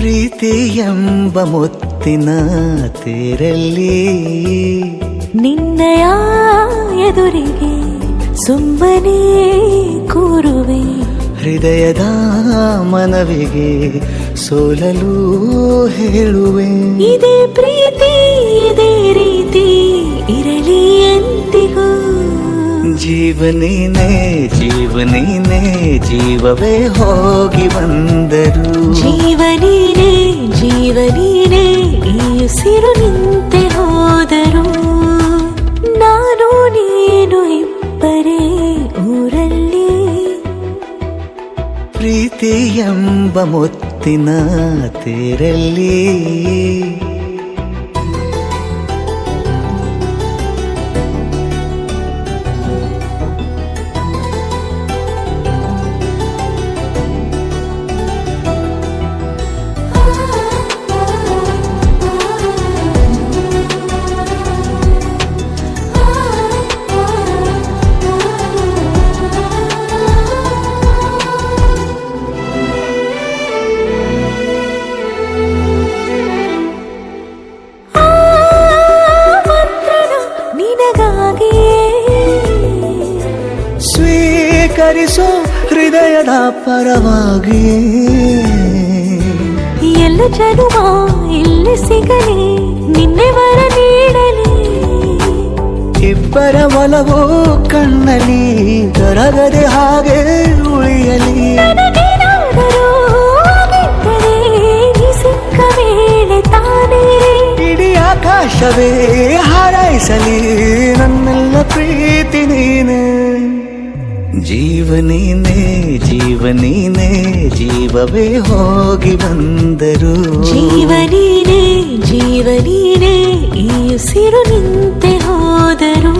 ಪ್ರೀತಿ ಎಂಬ ಮುತ್ತಿನ ತೇರಲ್ಲಿ ನಿನ್ನಯ ಎದುರಿಗೆ ಸುಮ್ಮನೆ ಕೂರುವೆ. ಹೃದಯದ ಮನವಿಗೆ ಸೋಲಲು ಹೇಳುವೆ. ಇದೇ ಪ್ರೀತಿ ಇದೇ ರೀತಿ ಇರಲಿ ಎಂದಿಗೂ. ಜೀವನೇನೆ ಜೀವನೇನೆ ಜೀವವೇ ಹೋಗಿ ಬಂದರು. ಜೀವನೇನೆ ಜೀವನೇನೆ ಈ ಉಸಿರು ನಿಂತೆ ಹೋದರು. ನಾನು ನೀನು ಇಬ್ಬರೇ ಊರಲ್ಲಿ. ಪ್ರೀತಿ ಎಂಬ ಮುತ್ತಿನ ತೇರಲ್ಲಿ ಸ್ವೀಕರಿಸೋ ಹೃದಯದ ಪರವಾಗಿ. ಎಲ್ಲ ಜನುಮ ಇಲ್ಲಿ ಸಿಗಲಿ ನಿನ್ನೆ ವರ ನೀಡಲಿ. ಇಬ್ಬರ ಒಲವು ಕಣ್ಣಲ್ಲಿ ಕರಗದೆ ಹಾಗೆ ಉಳಿಯಲಿ. ಸಿಕ್ಕ ವೇಳೆ ತಾನೇ ಇಡೀ ಆಕಾಶವೇ ಹಾರೈಸಲಿ ನನ್ನೆಲ್ಲ ಪ್ರೀತಿ ನೀನೆ. ಜೀವನೇನೆ ಜೀವನೇನೆ ಜೀವವೇ ಹೋಗಿ ಬಂದರು. ಜೀವನೇನೆ ಜೀವನೇನೆ ಈ ಉಸಿರು ನಿಂತೆ ಹೋದರು.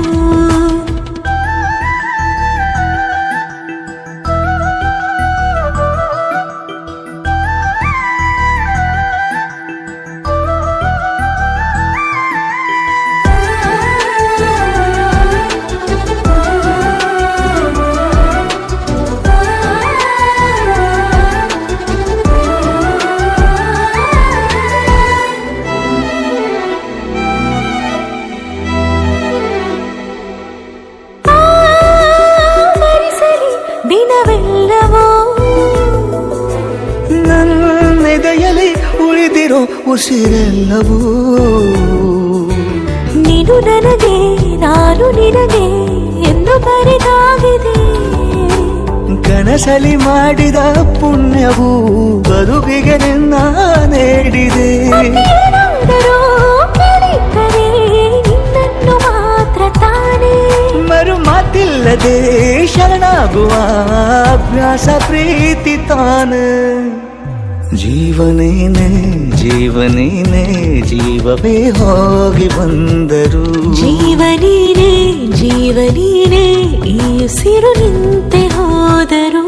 ದಿನವೆಲ್ಲವೋ ನನ್ನೆದೆಯಲ್ಲಿ ಉಳಿದಿರೋ ಉಸಿರೆಲ್ಲವೂ ನೀನು ನನಗೆ ನಾನು ನಿನಗೆ ಎಂದು ಬರೆದಾಗಿದೆ. ಕನಸಲಿ ಮಾಡಿದ ಪುಣ್ಯವು ಬದುಕಿಗೆ ನಿನ್ನ ನೀಡಿದೆ. ನಿನ್ನನ್ನು ಮಾತ್ರ ತಾನೇ ಮರು ಮಾತಿಲ್ಲದೆ ಶರಣಾಗುವ ಅಭ್ಯಾಸ ಪ್ರೀತಿ ತಾನೆ. ಜೀವನೇನೆ ಜೀವನೇನೆ ಜೀವವೇ ಹೋಗಿ ಬಂದರು. ಜೀವನೇನೆ ಜೀವನೇನೆ ಈ ಉಸಿರು ನಿಂತೆ ಹೋದರು.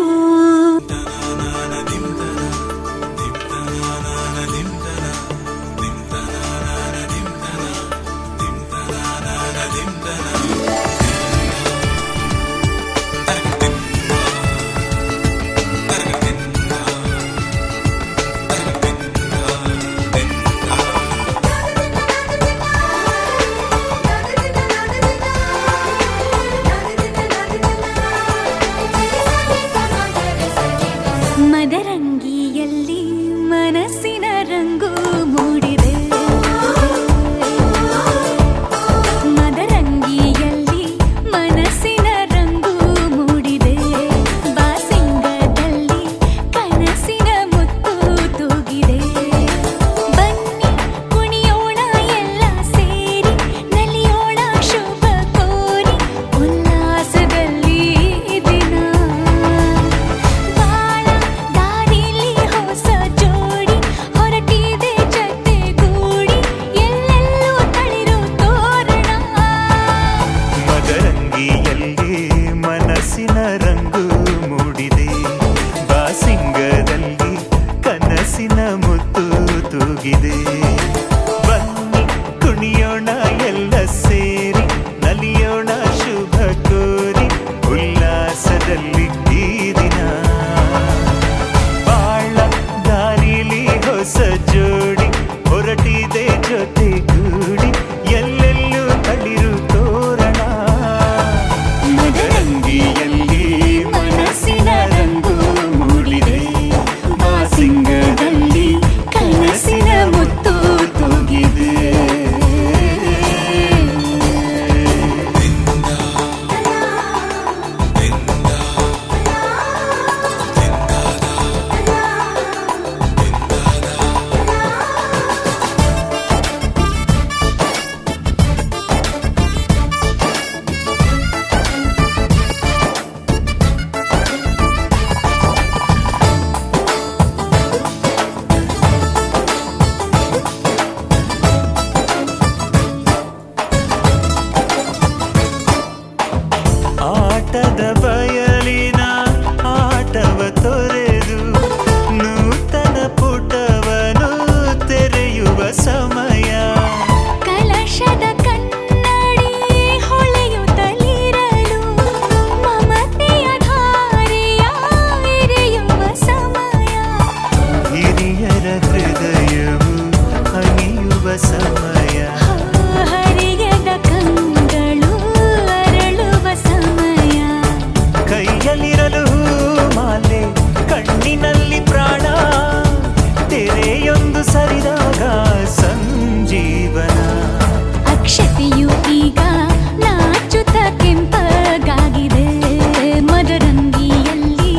ಮದರಂಗಿಯಲ್ಲಿ ಮನಸ್ಸಿನ ರಂಗು ಮೂಡಿದೆ. ಮದರಂಗಿಯಲ್ಲಿ ಮನಸ್ಸಿನ ರಂಗು ಮೂಡಿದೆ. ಬಾಸಿಂಗದಲ್ಲಿ ಕನಸಿನ ಮುತ್ತು ತೂಗಿದೆ. ಬನ್ನಿ ಕುಣಿಯೋಣ ಎಲ್ಲ ಸೇರಿ ನಲಿಯೋಣ ಶುಭ ಕೋರಿ ಉಲ್ಲಾಸದಲ್ಲಿ ದಿನ. ಮನಸ್ಸಿನ ರಂಗು ಮೂಡಿದೆ. ಬಾಸಿಂಗದಲ್ಲಿ ಕನಸಿನ ಮುತ್ತು ತೂಗಿದೆ. ಬನ್ನಿ ಕುಣಿಯೋಣ ಎಲ್ಲ ಸೇರಿ ನಲಿಯೋಣ ಶುಭ ಕೋರಿ ಉಲ್ಲಾಸದಲ್ಲಿ ಈ ದಿನ. ಬಾಳ ದಾರಿಲಿ ಹೊಸ ಜೋಡಿ ಹೊರಟಿದೆ ಜೊತೆಗೂಡಿ ಎಲ್ಲೆಲ್ಲೂ ತಳಿರು ತೋರಣ ಮದರಂಗಿಯಲ್ಲಿ ಮನಸ್ಸಿನ ರಂಗು ಮೂಡಿದೆ ಬಾಸಿಂಗದಲ್ಲಿ ಕನಸಿನ ಮುತ್ತು ತೂಗಿದೆ ಆಟದ ಬಯಲಿನ ಆಟವ ತೊರೆದು ನೂತನ ಪುಟವನು ತೆರೆಯುವ ಸಮಯ ಕಲಶದ ಕನ್ನಡಿ ಹೊಳೆಯುತ್ತಲಿರಲು ಮಮತೆಯ ಧಾರೆಯ ಎರೆಯುವ ಸಮಯ ಹಿರಿಯರ ಹೃದಯವು ಹನಿಯುವ ಸಮಯ ಹರಿಯದ ಕಂಗಳು ಅರಳುವ ಸಮಯ ಕೈಯಲ್ಲಿರಲು ಮಾಲೆ ಕಣ್ಣಿನಲ್ಲಿ ಪ್ರಾಣ ತೆರೆಯೊಂದು ಸರಿದಾಗ ಸಂಜೀವನ ಅಕ್ಷತೆಯು ಈಗ ನಾಚುತ್ತ ಕೆಂಪಗಾಗಿದೆ ಮದರಂಗಿಯಲ್ಲಿ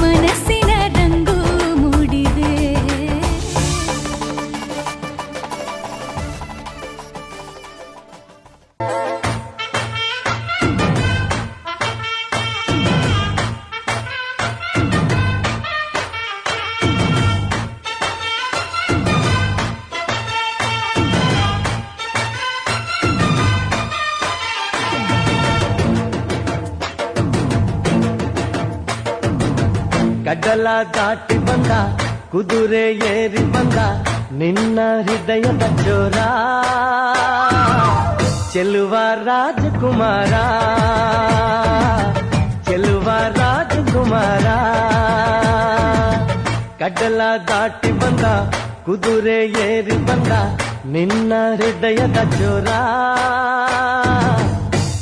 ಮನಸ್ಸಿನ ರಂಗು ಮೂಡಿದೆ ಕಡಲ ದಾಟಿ ಬಂದ ಕುದುರೆ ಏರಿ ಬಂದ ನಿನ್ನ ಹೃದಯದ ಚೋರ ಚೆಲುವ ರಾಜಕುಮಾರ ಚೆಲುವ ರಾಜಕುಮಾರ ಕಡಲ ದಾಟಿ ಬಂದ ಕುದುರೆ ಏರಿ ಬಂದ ನಿನ್ನ ಹೃದಯದ ಚೋರ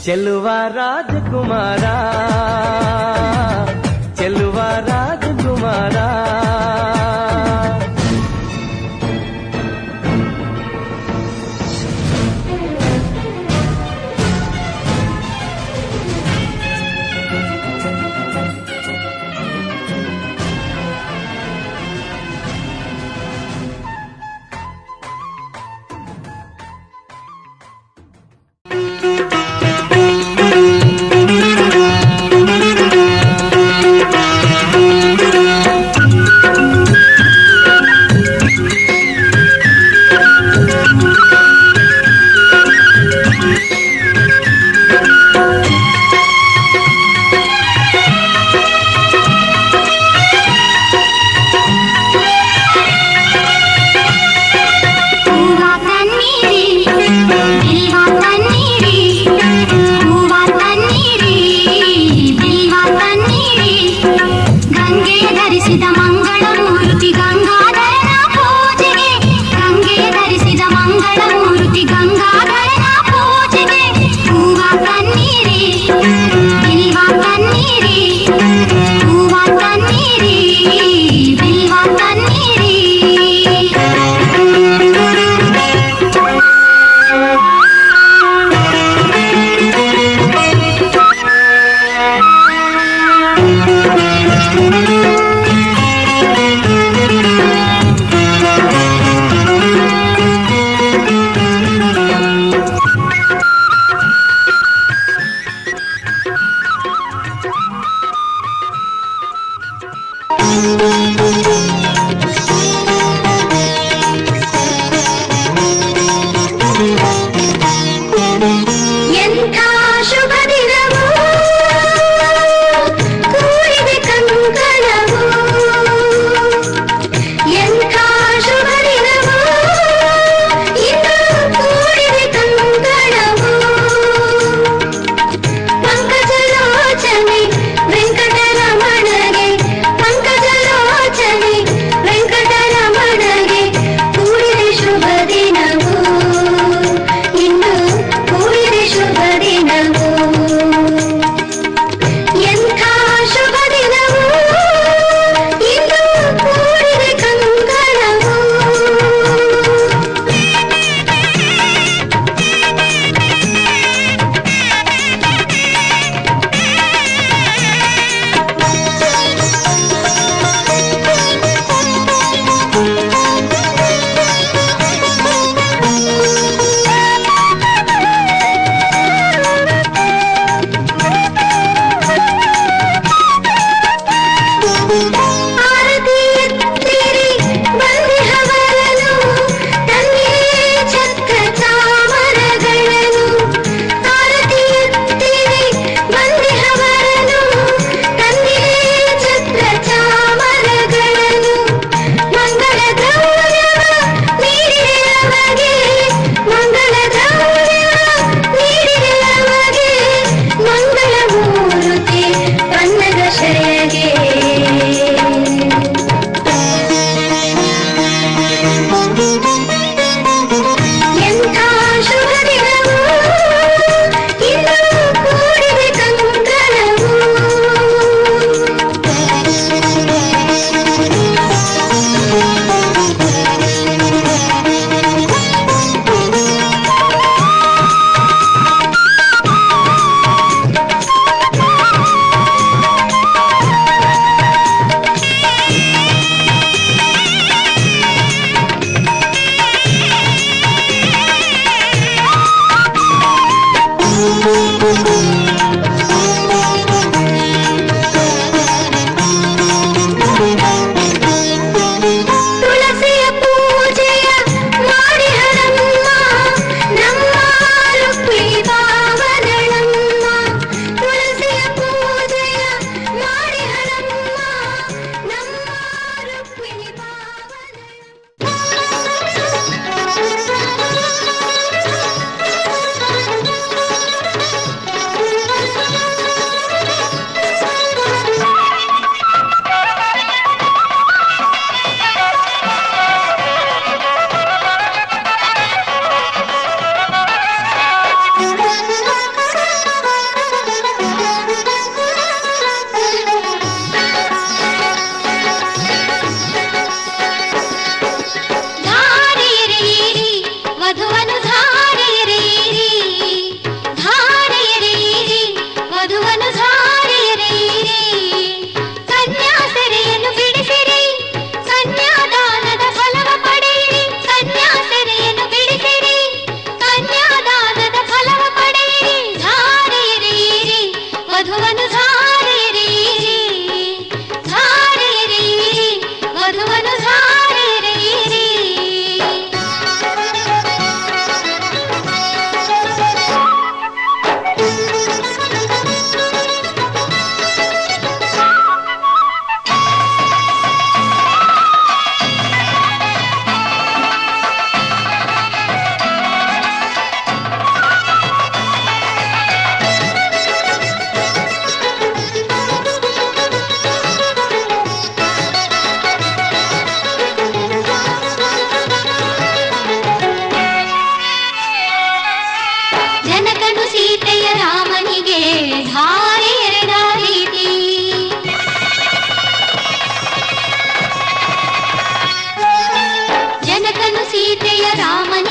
ಚೆಲುವ ರಾಜಕುಮಾರ ಚೆಲುವ ರಾಜಕುಮಾರ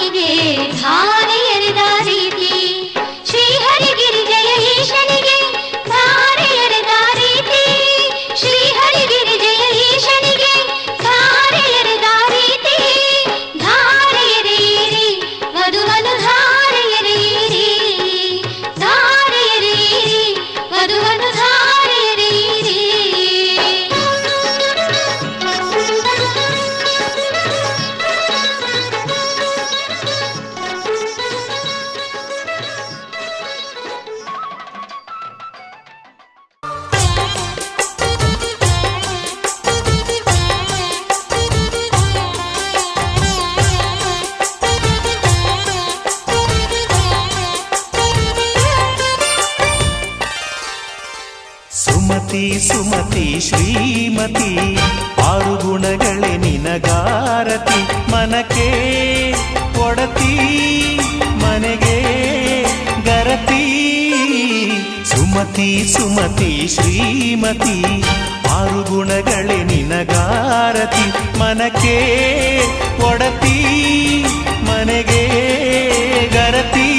ಧಾರೆಗೆ ಧಾರೆ ಎರೆದ ರೀತಿ ಶ್ರೀಹರಿಗಿರಿಜಯ ಈಶನಿಗೆ ಧಾರೆ ಎರೆದ ರೀತಿ ಶ್ರೀಹರಿಗಿರಿಜಯ ಈಶನಿಗೆ ಧಾರೆ ಎರೆದ ರೀತಿ ಧಾರೆ ಎರೆಯಿರಿ ವಧುವನ್ನು ಧಾರೆ ಎರೆಯಿರಿ ಧಾರೆ ಎರೆಯಿರಿ ವಧುವನ್ನು ಧಾರೆ ಎರೆಯಿರಿ ಸುಮತಿ ಸುಮತಿ ಶ್ರೀಮತಿ ಆರು ಗುಣಗಳೇ ನಿನಗಾರತಿ ಮನಕ್ಕೆ ಒಡತಿ ಮನೆಗೆ ಗರತಿ ಸುಮತಿ ಸುಮತಿ ಶ್ರೀಮತಿ ಆರು ಗುಣಗಳೇ ನಿನಗಾರತಿ ಮನಕ್ಕೆ ಒಡತಿ ಮನೆಗೆ ಗರತಿ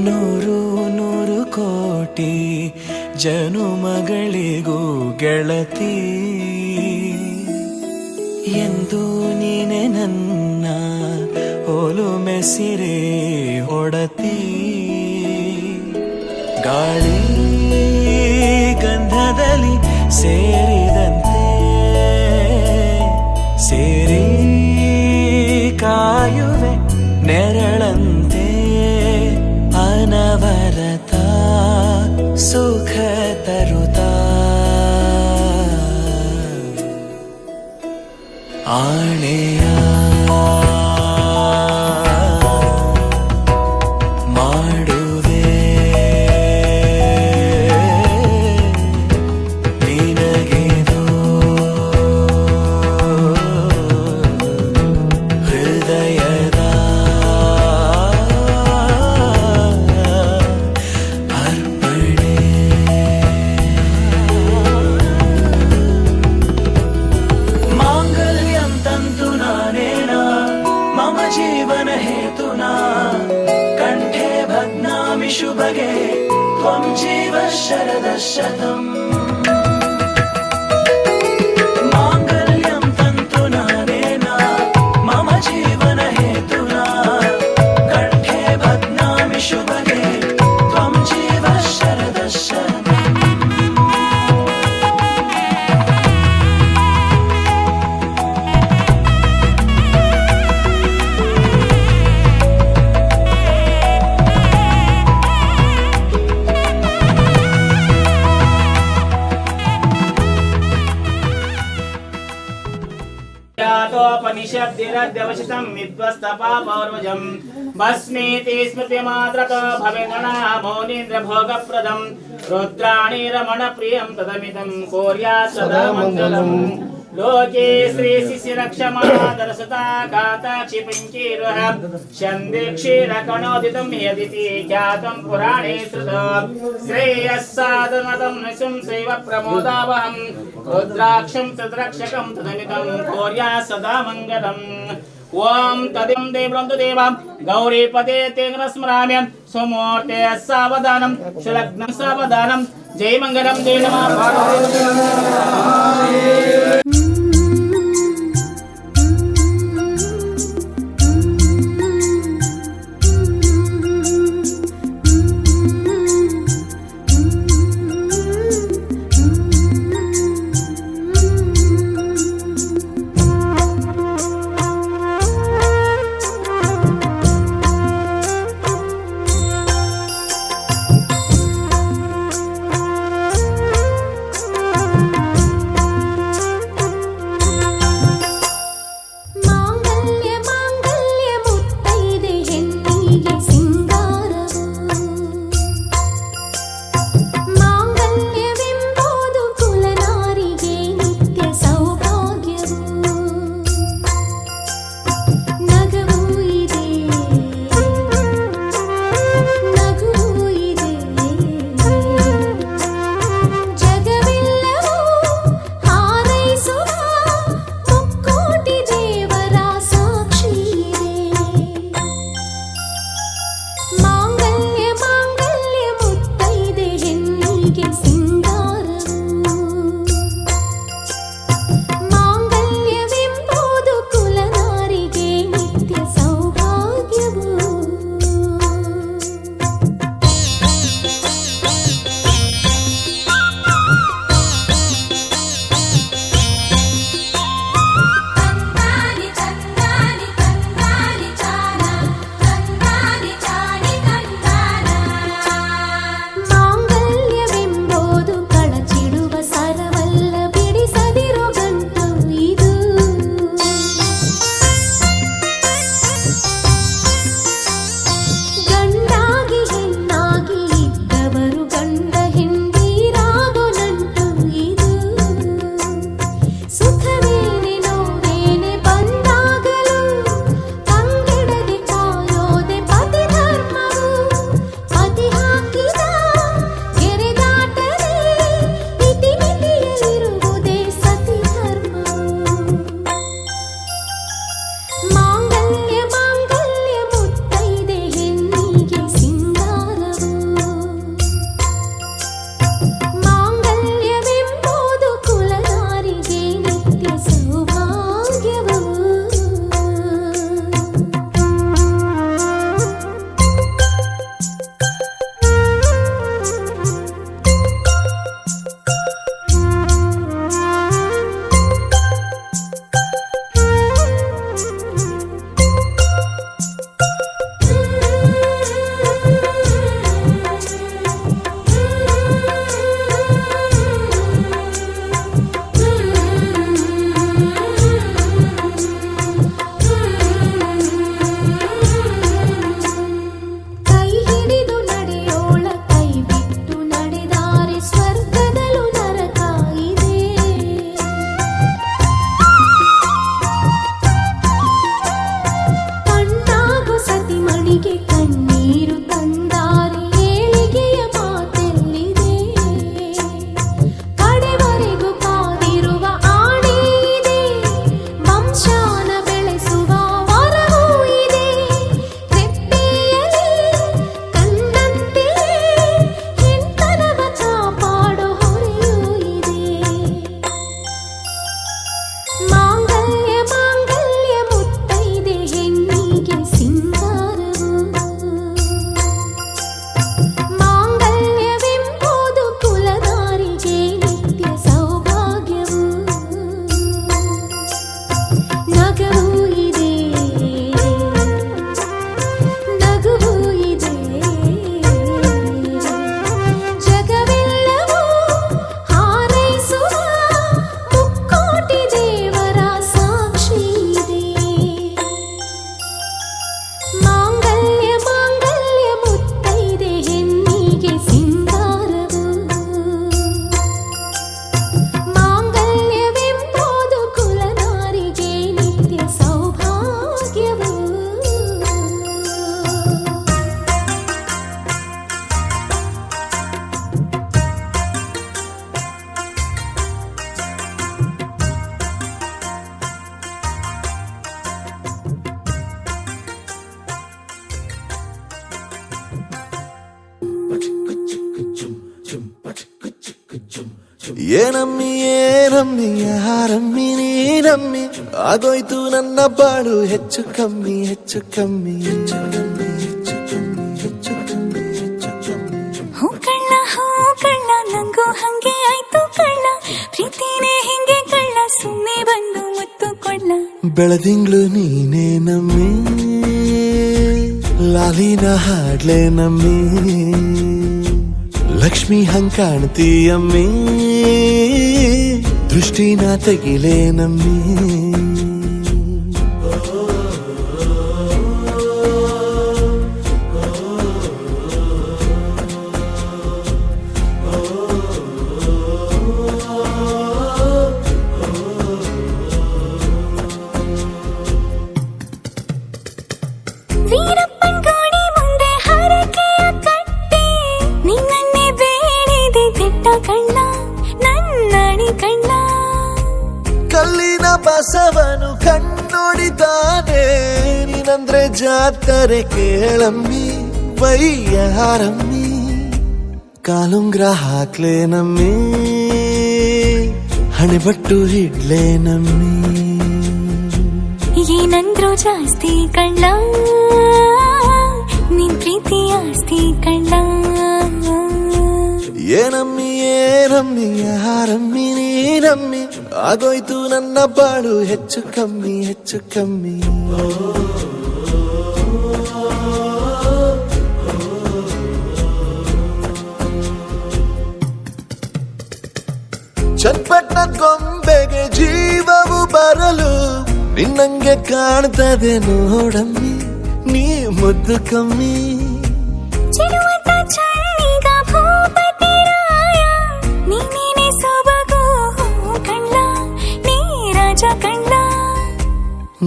ನೂರು ನೂರು ಕೋಟಿ ಜನುಮಗಳಿಗೂ ಗೆಳತಿ ಎಂದು ನೀನೆ ನನ್ನ ಒಲುಮೆ ಸಿರೆ ಹೊಡತಿ ಗಾಳಿ ಗಂಧದಲ್ಲಿ ಸೇರಿದಂತೆ ಸೇರಿ ಕಾಯುವೆ ನೆರಳಂತೆ ಅನವರತ ಸುಖ ತರುತ್ತಾ ಆಣೆಯ ಮಾಡುವೆ ನಿನಗೆದೋ ಹೃದಯದ ಅರ್ಪಣೆ ಮಾಂಗಲ್ಯಂ ತಂತು ನಾನೇನ ಮಮ ಜೀವನ ಹೇತುನಾ ಕಂಠೆ ಭಗ್ನಾಮಿ ಶುಭಗೆ ತ್ವಂ ಜೀವ ಶರದ ಶತಂ ಮಾಂಗಲ್ಯಂ ತಂತು ನಾನೇನ ಮಮ ಜೀವನ ಹೇತುನಾ ಕಂಠೆ ಭಗ್ನಾಮಿ ಶುಭಗೆ ತ್ವಂ ಜೀವ ಶರದ ಶತಂ यातोपनिषद्दिरद्यवशितं विद्वस्तपापौर्वजं भस्मीति स्मृतिमात्रतो भवेन्द्रनामो नीन्द्रभोगप्रदं रुद्राणि रमणप्रियं तदमिदं कोर्यात् सदा मङ्गलम् लोके श्रीशिशिरक्षमादरसता काताक्षिपिञ्चीरुह शन्दिक्षीरकणोदितं यदिति ख्यातं पुराणे श्रुतं श्रेयः साधनतं निशं शैव प्रमोदावहं रुद्राक्षं तद्रक्षकं तदमिदं कोर्यात् सदा मङ्गलम् ओम तदिं देवं तु देवं गौरीपते तेन स्मराम्य सुमूर्ते सावधानं सुलग्नं सावधानं जय मंगलम जय नमः पार्वती ಏನಮ್ಮಿ ಏನಮ್ಮಿ ಯಾರಮ್ಮಿ ನೀನಮ್ಮಿ ಆಗೋಯ್ತು ನನ್ನ ಬಾಳು ಹೆಚ್ಚು ಕಮ್ಮಿ ಹೆಚ್ಚು ಕಮ್ಮಿ ಹೆಚ್ಚು ಕಮ್ಮಿ ಹೆಚ್ಚು ಕಮ್ಮಿ ಹೆಚ್ಚು ಕಮ್ಮಿ ಹೆಚ್ಚು ಕಮ್ಮಿ. ಹೂ ಕಳ್ಳ ನಂಗೂ ಹಂಗೆ ಆಯ್ತು ಕಳ್ಳ ಪ್ರೀತಿನೇ ಹಿಂಗೆ ಕಳ್ಳ ಸುಮ್ಮನೆ ಬಂದು ಮುತ್ತು ಕೊಡ್ಲ. ಬೆಳದಿಂಗ್ಳು ನೀನೇ ನಮ್ಮಿ ಲಾಲಿನ ಹಾಡ್ಲೆ ನಮ್ಮಿ ಲಕ್ಷ್ಮಿ ಹಂಗ್ ಕಾಣ್ತೀಯಮ್ಮಿ ದೃಷ್ಟಿನ ತೆಗಿಲೇ ನಮ್ಮಿ. ವೀರಪ್ಪನ್ ಗೋಡಿ ಮುಂದೆ ಹರಕೆಯ ಕಟ್ಟಿ ನಿನ್ನನ್ನೇ ಬೇಡಿದೆ ದಿಟ್ಟ ಕಣ್ಣ ನನ್ನಡಿ ಕಣ್ಣ. ಕಲ್ಲಿನ ಬಸವನು ಕಣ್ಣೊಡಿತಾನೆ ನೀನಂದ್ರೆ ಜಾತ್ರೆ ಕೇಳಮ್ಮಿ ವೈಯಾರಮ್ಮಿ ಕಾಲುಂಗ್ರ ಹಾಕ್ಲೆ ನಮ್ಮಿ ಹಣೆಬಟ್ಟು ಹಿಡ್ಲೆ ನಮ್ಮಿ. ಏನಂದ್ರು ಜಾಸ್ತಿ ಕಳ್ಳ ನಿನ್ ಪ್ರೀತಿ ಆಸ್ತಿ ಕಳ್ಳ. ಏನಮ್ಮಿ ಏನಮ್ಮಿ ಯಾರಮ್ಮಿ ನೀನಮ್ಮಿ ಆಗೋಯ್ತು ನನ್ನ ಬಾಳು ಹೆಚ್ಚು ಕಮ್ಮಿ ಹೆಚ್ಚು ಕಮ್ಮಿ. ಚಟ್ಪಟ್ನ ಗೊಂಬೆಗೆ ಜೀವವು ಬರಲು ನಿನ್ನಂಗೆ ಕಾಣ್ತದೆ ನೋಡಮ್ಮಿ ನೀ ಮುದ್ದು ಕಮ್ಮಿ. ಚಿರುವಟ ಚಳ್ಳಿಗ ಭೂಪತಿ ರಾಯ ನೀನೇನೆ ಸೊಬಗು ಕಳ್ಳ ನೀ ರಾಜ ಕಳ್ಳ.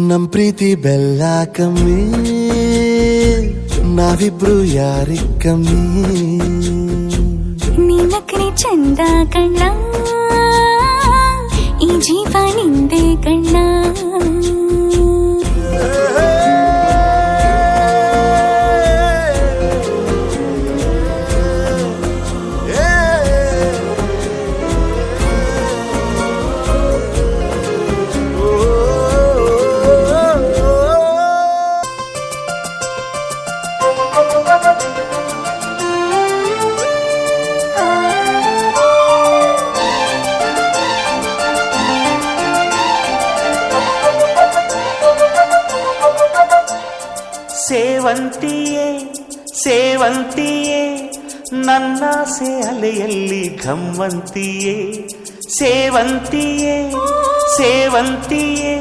ನಮ್ ಪ್ರೀತಿ ಬೆಲ್ಲ ಕಮ್ಮಿ ನಾವಿಬ್ರು ಯಾರಿ ಕಮ್ಮಿ. ನೀನಕ್ರೆ ಚಂದ ಕಳ್ಳ ಈ ಜೀವ ನಿಂದೆ ಕಳ್ಳ. ಸೇವಂತಿಯೇ ಸೇವಂತಿಯೇ ನನ್ನಾಸೆ ಅಲೆಯಲ್ಲಿ ಘಮ್ಮಂತಿಯೇ. ಸೇವಂತಿಯೇ ಸೇವಂತಿಯೇ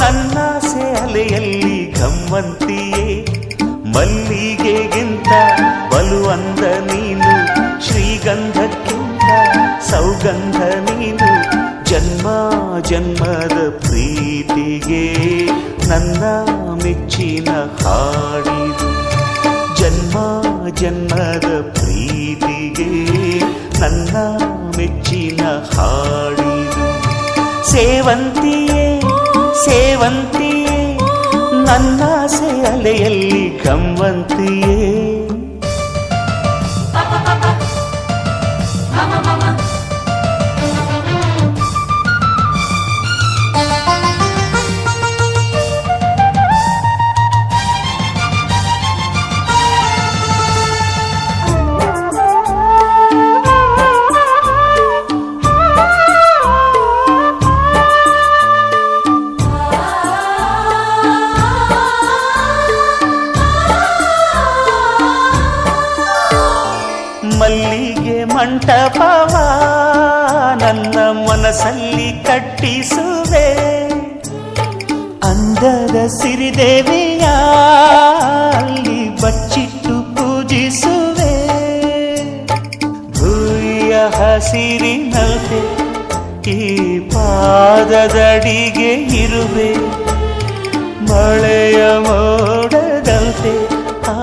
ನನ್ನಾಸೆ ಅಲೆಯಲ್ಲಿ ಘಮ್ಮಂತಿಯೇ. ಮಲ್ಲಿಗೆಗಿಂತ ಬಲುವಂದ ನೀನು ಶ್ರೀಗಂಧಕ್ಕಿಂತ ಸೌಗಂಧ ನೀನು. ಜನ್ಮ ಜನ್ಮದ ಪ್ರೀತಿಗೆ ನನ್ನ ಮೆಚ್ಚಿನ ಹಾಡಿದು. ಜನ್ಮ ಜನ್ಮದ ಪ್ರೀತಿಗೆ ನನ್ನ ಮೆಚ್ಚಿನ ಹಾಡಿದು. ಸೇವಂತಿಯೇ ಸೇವಂತಿಯೇ ನನ್ನಾಸೆ ಅಲೆಯಲ್ಲಿ ಘಮ್ಮಂತಿಯೇ. ಮಲ್ಲಿಗೆ ಮಂಟಪವ ನನ್ನ ಮನಸ್ಸಲ್ಲಿ ಕಟ್ಟಿಸುವೆ. ಅಂದದ ಸಿರಿದೇವಿಯ ಅಲ್ಲಿ ಬಚ್ಚಿಟ್ಟು ಪೂಜಿಸುವೆ. ಭೂಯ ಹಸಿರಿನಲ್ತೆ ಈ ಪಾದದಡಿಗೆ ಇರುವೆ. ಮಳೆಯ ಮೋಡದಂತೆ ಆ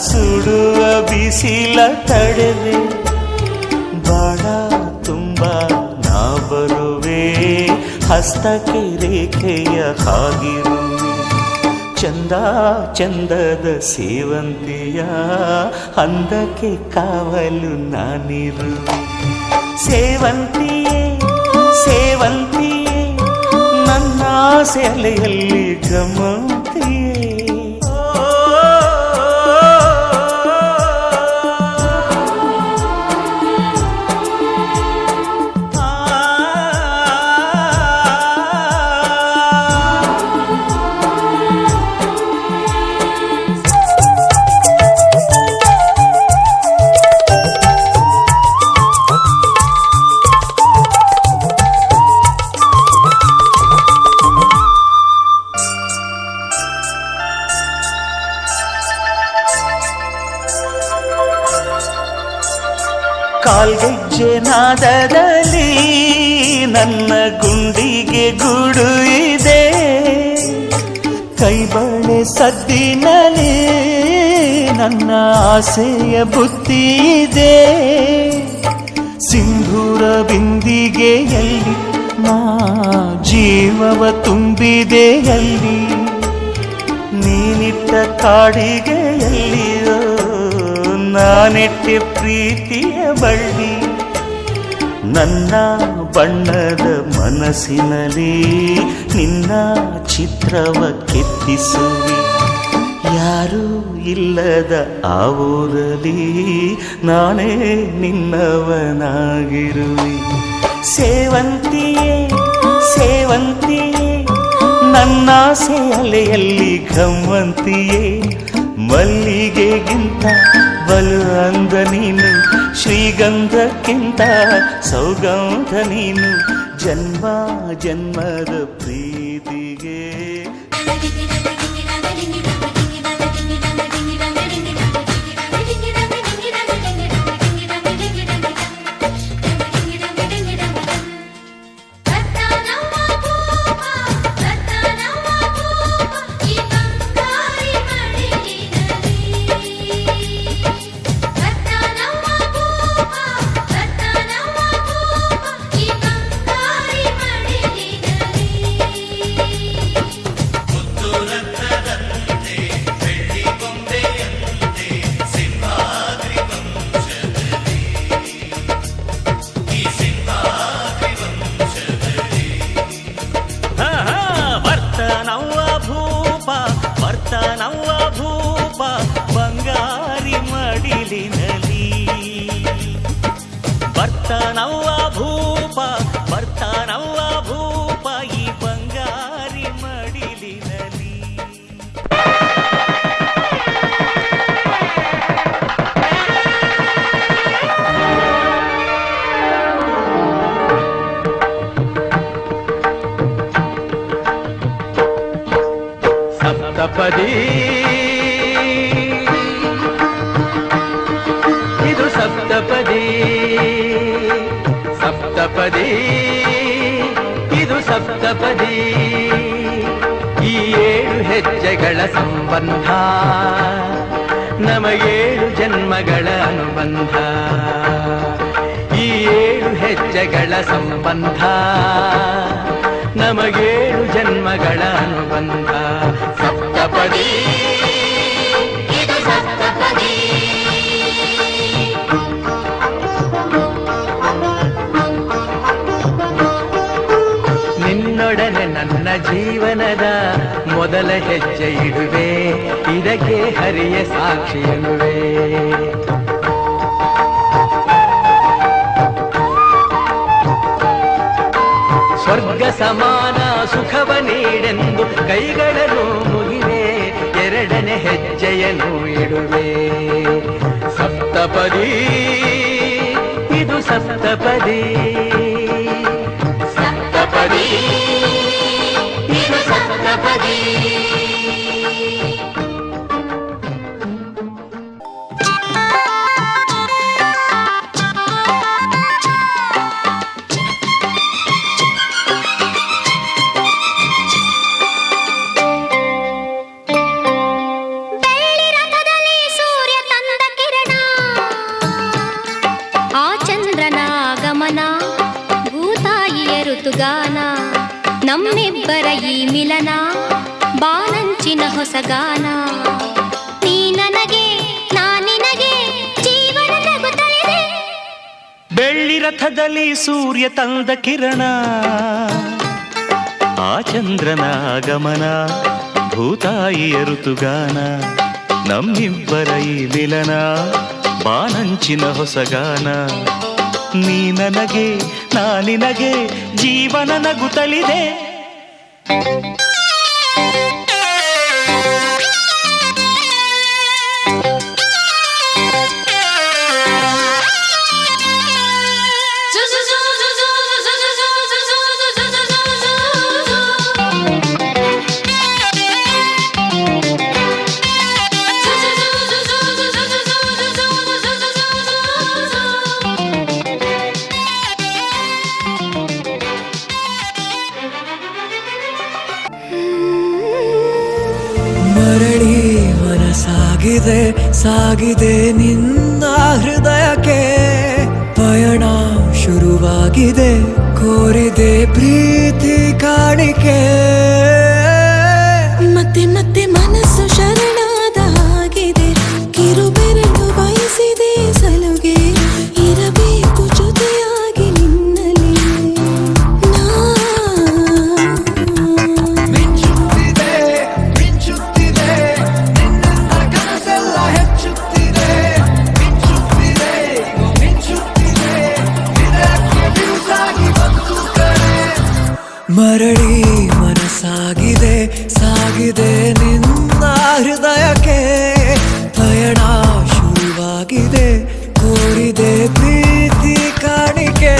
ಸುಡುವ ಬಿಸಿಲ ತಡೆವೆ. ಬಾಳ ತುಂಬ ನಾ ಬರುವೆ ಹಸ್ತಕ್ಕೆ ರೇಖೆಯ ಹಾಗಿರುವೆ. ಚಂದ ಚಂದದ ಸೇವಂತಿಯ ಅಂದಕ್ಕೆ ಕಾವಲು ನಾನಿರುವೆ. ಸೇವಂತಿಯೇ ಸೇವಂತಿಯೇ ನನ್ನ ಸೆಲೆಯಲ್ಲಿ ಗಮಂತಿಯೇ ಕಾಲ್ಗೆಜ್ಜೆ ನಾದದಲ್ಲಿ ನನ್ನ ಗುಂಡಿಗೆ ಗೂಡು ಇದೆ, ಕೈಬಳೆ ಸದ್ದಿನಲ್ಲಿ ನನ್ನ ಆಸೆಯ ಬುತ್ತಿ ಇದೆ. ಸಿಂಧೂರ ಬಿಂದಿಗೆಯಲ್ಲಿ ನಾ ಜೀವವ ತುಂಬಿದೆಯಲ್ಲಿ, ನೀನಿಟ್ಟ ಕಾಡಿಗೆಯಲ್ಲಿಯೋ ನಾನೆಟ್ಟೆ ಪ್ರೀತಿಯ ಬಳ್ಳಿ. ನನ್ನ ಬಣ್ಣದ ಮನಸ್ಸಿನಲ್ಲಿ ನಿನ್ನ ಚಿತ್ರವ ಕೆತ್ತಿಸುವಿ, ಯಾರೂ ಇಲ್ಲದ ಆ ಊರಲ್ಲಿ ನಾನೇ ನಿನ್ನವನಾಗಿರುವೆ. ಸೇವಂತಿಯೇ ಸೇವಂತಿಯೇ ನನ್ನ ಅಲೆಯಲ್ಲಿ ಘಮ್ಮಂತಿಯೇ, ಮಲ್ಲಿಗೆಗಿಂತ ಬಲು ಅಂದ ನೀನು, ಶ್ರೀಗಂಧಕ್ಕಿಂತ ಸೌಗಂಧ ನೀನು, ಜನ್ಮ ಜನ್ಮದ ಪ್ರೀತಿಗೆ. ನವ್ವ ಭೂಪ ಬಂಗಾರಿ ಮಡಿಲಿನಲಿ, ಬರ್ತಾನವ್ವ ಭೂಪ ಬರ್ತಾನವ್ವ ಭೂಪ ಈ ಬಂಗಾರಿ ಮಡಿಲಿನಲಿ. ಸಪ್ತಪದಿ ಇದು ಸಪ್ತಪದಿ, ಸಪ್ತಪದಿ ಇದು ಸಪ್ತಪದಿ. ಈ 7 ಹೆಜ್ಜೆಗಳ ಸಂಬಂಧ ನಮಗೇಳು ಜನ್ಮಗಳ ಅನುಬಂಧ. ಈ 7 ಹೆಜ್ಜೆಗಳ ಸಂಬಂಧ ನಮಗೇಳು ಜನ್ಮಗಳ ಅನುಬಂಧ. ಸಪ್ತಪದಿ ಇದು ಸಪ್ತಪದಿ. ನಿನ್ನೊಡನೆ ನನ್ನ ಜೀವನದ ಮೊದಲ ಹೆಜ್ಜೆ ಇಡುವೆ, ಇದಕ್ಕೆ ಹರಿಯ ಸಾಕ್ಷಿ ಎನ್ನುವೆ. ಸ್ವರ್ಗ ಸಮಾನ ಸುಖವ ನೀಡೆಂದು ಕೈಗಳನ್ನು ಮುಗಿವೆ, 2ನೇ ಹೆಜ್ಜೆಯನ್ನು ಇಡುವೆ. ಸಪ್ತಪದಿ ಇದು ಸಪ್ತಪದಿ, ಸಪ್ತಪದಿ ಇದು ಸಪ್ತಪದಿ. ನಮ್ಮಿಬ್ಬರ ಈ ಮಿಲನ ಬಾನಂಚಿನ ಹೊಸಗಾನ. ನೀ ನನಗೆ ನಾ ನಿನಗೆ ಜೀವನ ನಗುತ್ತಲಿದೆ. ಬೆಳ್ಳಿ ರಥದಲ್ಲಿ ಸೂರ್ಯ ತಂದ ಕಿರಣ, ಆ ಚಂದ್ರನ ಆಗಮನ, ಭೂತಾಯಿಯ ಋತುಗಾನ, ನಮ್ಮಿಬ್ಬರ ಈ ಮಿಲನ, ಬಾನಂಚಿನ ಹೊಸಗಾನ. ನೀ ನನಗೆ ನಾ ನಿನಗೆ ಜೀವನ ನಗುತ್ತಲಿದೆ. ಮರಳಿ ಮನಸಾಗಿದೆ ಸಾಗಿದೆ ನಿನ್ನ ಹೃದಯಕ್ಕೆ, ಪಯಣ ಶುರುವಾಗಿದೆ ಕೋರಿದೆ ಪ್ರೀತಿ ಕಾಣಿಕೆ. ಮತ್ತೆ ಮತ್ತೆ ಮನಸ್ಸು ಶರಣಾದ ಹಾಗಿದೆ, ಕಿರುಬೆರಳು ಬಯಸಿದೆ ಸಲುಗೆ, ಇರಬೇಕು ಜೊತೆಯಾಗಿ ನಿನ್ನಲ್ಲಿ ಮಿಂಚುತ್ತಿದೆ ಮಿಂಚುತ್ತಿದೆ ನಿನ್ನಿಂದ ಕನಸೆಲ್ಲ ಹೆಚ್ಚುತ್ತಿದೆ. ಮಿಂಚುತ್ತಿದೆ ಮಿಂಚುತ್ತಿದೆ ಇದಕ್ಕೆ ಬಿರುಸಾಗಿ ಬಂತು ಕರೆ. ಮರಳಿ ಮನಸ್ಸಾಗಿದೆ ಸಾಗಿದೆ ನಿನ್ನ ಹೃದಯಕ್ಕೆ, ಪಯಣ ಶುರುವಾಗಿದೆ ಕೋರಿದೆ ಪ್ರೀತಿ ಕಾಣಿಕೆ.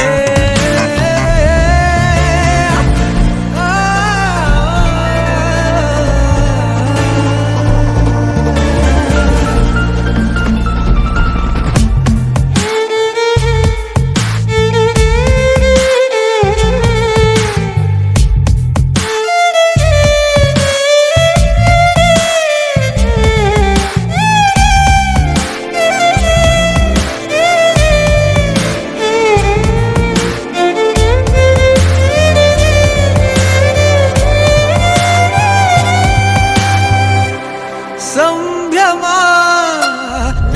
ಸಂಭ್ರಮ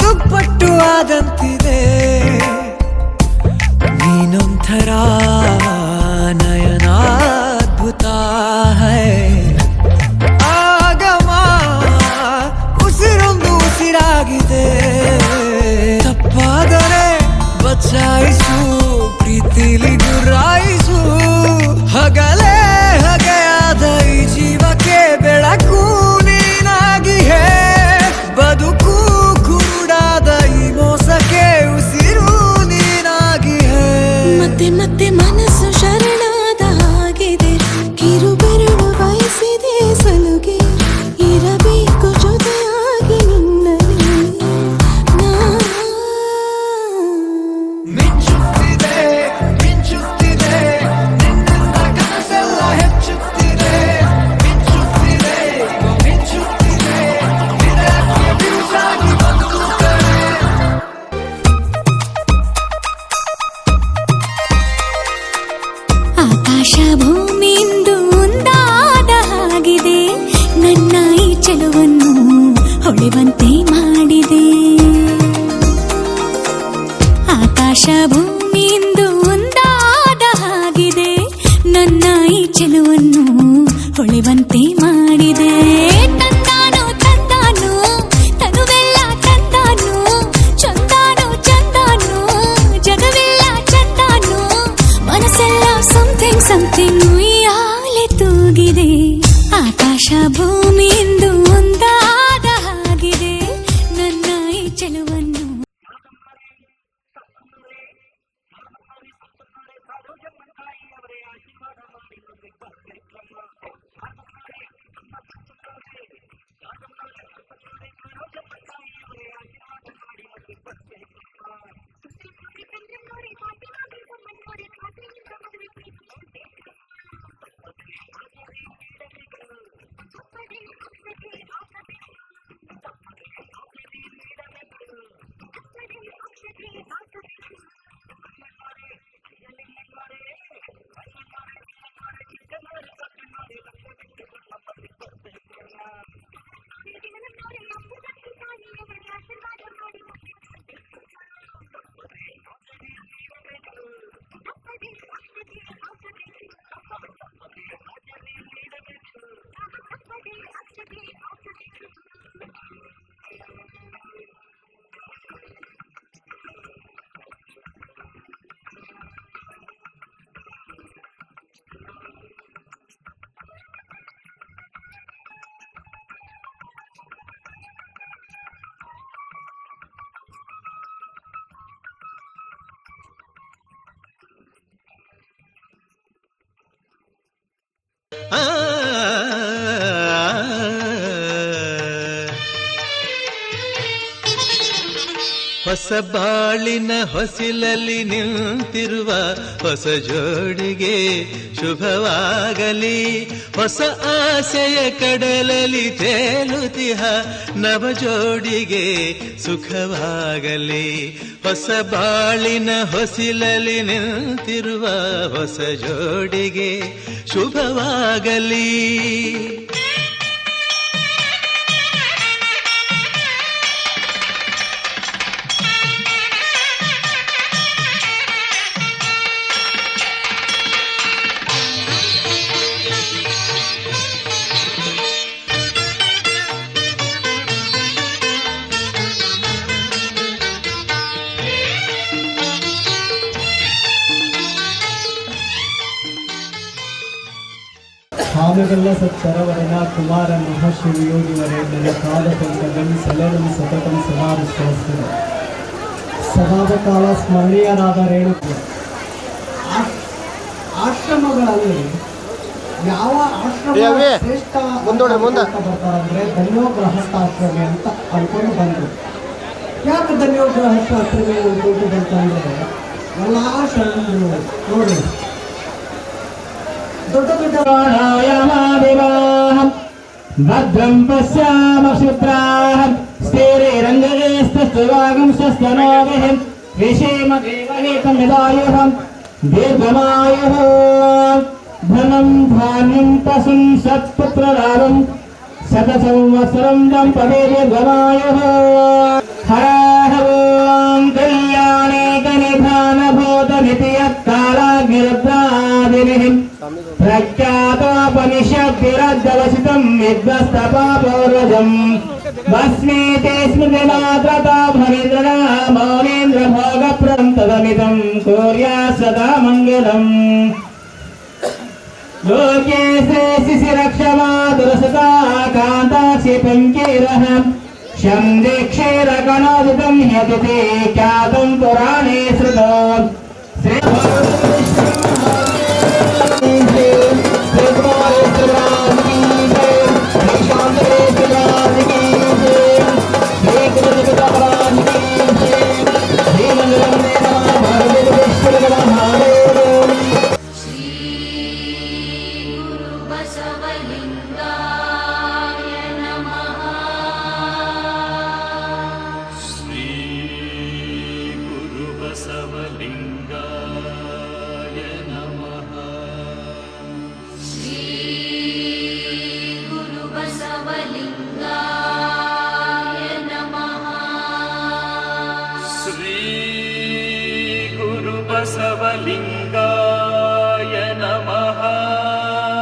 ದುಪ್ಪಟ್ಟು ಆದಂತಿದೆ, ನೀನೊಂಥರ ನಯನಾದ್ಭುತ ಹೈ. ಆಗಮ ಉಸಿರೊಂದು ಉಸಿರಾಗಿದೆ, ತಪ್ಪಾದರೆ ಬಚಾಯಿಸು ಪ್ರೀತಿಲಿ ಗುರಾಯಿಸು. ಹಗಲೇ ಹಗೆಯಾದ ಈ ಜೀವಕ್ಕೆ ಬೆಳಕು ನೀನಾಗಿ ಹೇ, ಬದುಕು ಕುರುಡಾದ ಈ ಮೋಸಕ್ಕೆ ಉಸಿರು ನೀನಾಗಿ ಹೇ. ಮತ್ತೆ ಮತ್ತೆ ಮನಸ್ಸು ಶರಣಾದ ಹಾಗಿದೆ, ಕಿರುಬೆರಳು ಬಯಸಿದೆ ಸಲುಗೆ, ಇರಬೇಕು ಜೊತೆಯಾಗಿ ನಿನ್ನಲ್ಲಿ ಮಿಂಚುತ್ತಿದೆ ಮಿಂಚುತ್ತಿದೆ ನಿನ್ನಿಂದ ಕನಸೆಲ್ಲ ಹೆಚ್ಚುತ್ತಿದೆ. ಮಿಂಚುತ್ತಿದೆ ಮಿಂಚುತ್ತಿದೆ ಇದಕ್ಕೆ ಬಿರುಸಾಗಿ ಬಂತು ಕರೆ. ಆಕಾಶ ಭೂಮಿಯಿಂದ ಒಂದಾದ ಹಾಗಿದೆ, ನನ್ನ ಈ ಚೆಲುವನ್ನು ಹೊಳೆವಂತೆ ಮಾಡಿದೆ. ಆಕಾಶ ಭೂಮಿಯಿಂದ ಒಂದಾದ ಹಾಗಿದೆ, ನನ್ನ ಈ ಚೆಲುವನ್ನು ಹೊಳೆವಂತೆ ಮಾಡಿದೆ. ತಂದಾನು ತಂದಾನು ತನುವೆಲ್ಲ ತಂದಾನು, ಚಂದಾನು ಚಂದಾನು ಜಗವೆಲ್ಲ ಚಂದಾನು, ಮನಸ್ಸೆಲ್ಲ ಸಮಥಿಂಗ್ ಸಮಥಿಂಗ್ ಉಯ್ಯಾಲೆ ತೂಗಿದೆ. ಆಕಾಶ ಭೂಮಿಯಿಂದ ಒಂದಾದ ಹಾಗಿದೆ, ನನ್ನ ಈ ಚೆಲುವನ್ನು Thank you. ಹೊಸ ಬಾಳಿನ ಹೊಸಿಲಲ್ಲಿ ನಿಂತಿರುವ ಹೊಸ ಜೋಡಿಗೆ ಶುಭವಾಗಲಿ. ಹೊಸ ಆಸೆಯ ಕಡಲಲ್ಲಿ ತೇಲುತಿಹ ನವ ಜೋಡಿಗೆ ಸುಖವಾಗಲಿ. ಹೊಸ ಬಾಳಿನ ಹೊಸಿಲಲ್ಲಿ ನಿಂತಿರುವ ಹೊಸ ಜೋಡಿಗೆ ಶುಭವಾಗಲಿ. ಹಾಮಗಲ್ಲ ಸತ್ತರವರನ ಕುಮಾರ ಮಹಾಶಿವಯೋಗಿವರೇ ನನ್ನ ಕಾಲ ತನಕದಲ್ಲಿ ಸೆಲೆರಂ ಸತತಂ ಸದಾರಿಸ್ತೋಸ್ತಿದೆ. ಸದಾದ ಕಾಲ ಸ್ಮರಣೀಯರಾದ ರೇಣುಕ ಆಶ್ರಮಗಳಲ್ಲಿ ಯಾವ ಆಶ್ರಮ ಶ್ರೇಷ್ಠ ಬರ್ತಾರಂದ್ರೆ ಧನ್ಯೋ ಗೃಹಸ್ಥಾಶ್ರಮಿ ಅಂತ ಅನ್ಕೊಂಡು ಬಂದರು. ಯಾಕೆ ಧನ್ಯೋ ಗೃಹಸ್ಥಾಶ್ರಮಿ ಅನ್ಕೊಂಡು ಬಂತಂದ್ರೆ ಎಲ್ಲ ಶರಣರು ನೋಡಿ ದೊಡ್ಡ ದೊಡ್ಡ ಭದ್ರಂ ಪಶ್ಯಾಮಕ್ಷುತ್ರಾಃ ಸ್ಥಿರೈರಂಗೇಸ್ತಸ್ತವಾಗಂಸ್ತನೋಭಿಃ ವಿಷೇಮ ದೇವಹೇತಮಿದಾಯುಃ ದೀರ್ಘಮಾಯುಃ ಧನಂ ಧಾನ್ಯಂ ಪಶುಂ ಸತ್ಪುತ್ರಲಾಭಂ ಶತಸಂವತ್ಸರಂ ದಂಪತಿ ದೀರ್ಘಮಾಯುಃ. ಹರಃ ಓಂ ಕಲ್ಯಾಣೇ ಕನಿಧಾನಭೂತಮಿತಿ ಯತ್ಕಾಲಾಗ್ನಿರುದ್ರಾದಿನಿಃ ಪ್ರಖ್ಯಾತೋಪನಿಷದ್ಭಿರಜ್ಜವಸಿತಂ ವಿಧ್ವಸ್ತಪಾಪೌರ್ವಜಂ ಭಸ್ಮೇತೆ ಸ್ಮೃತಿಮಾತ್ರತಾ ಭವೇಂದ್ರಣ ಮೌನೇಂದ್ರ ಭೋಗಪ್ರದಂ ತದಮಿದಂ ಕುರ್ಯಾತ್ ಸದಾ ಮಂಗಲಂ. ಲೋಕೆ ಶಿಶಿರಕ್ಷಮಾದುರಸತಾ ಕಾಂತಾಕ್ಷಿ ಪಂಕೀರಃ ಶಂ ದೀಕ್ಷೇರಗಣೋದಿತಂ ಹ್ಯತಿಥಿ ಖ್ಯಾತಂ ಪುರಾಣೇ ಶ್ರುತೋ. ಶ್ರೀ ಬಸವಲಿಂಗಾಯ ನಮಃ. ಶ್ರೀ ಗುರು ಬಸವಲಿಂಗಾಯ ನಮಃ. ಶ್ರೀ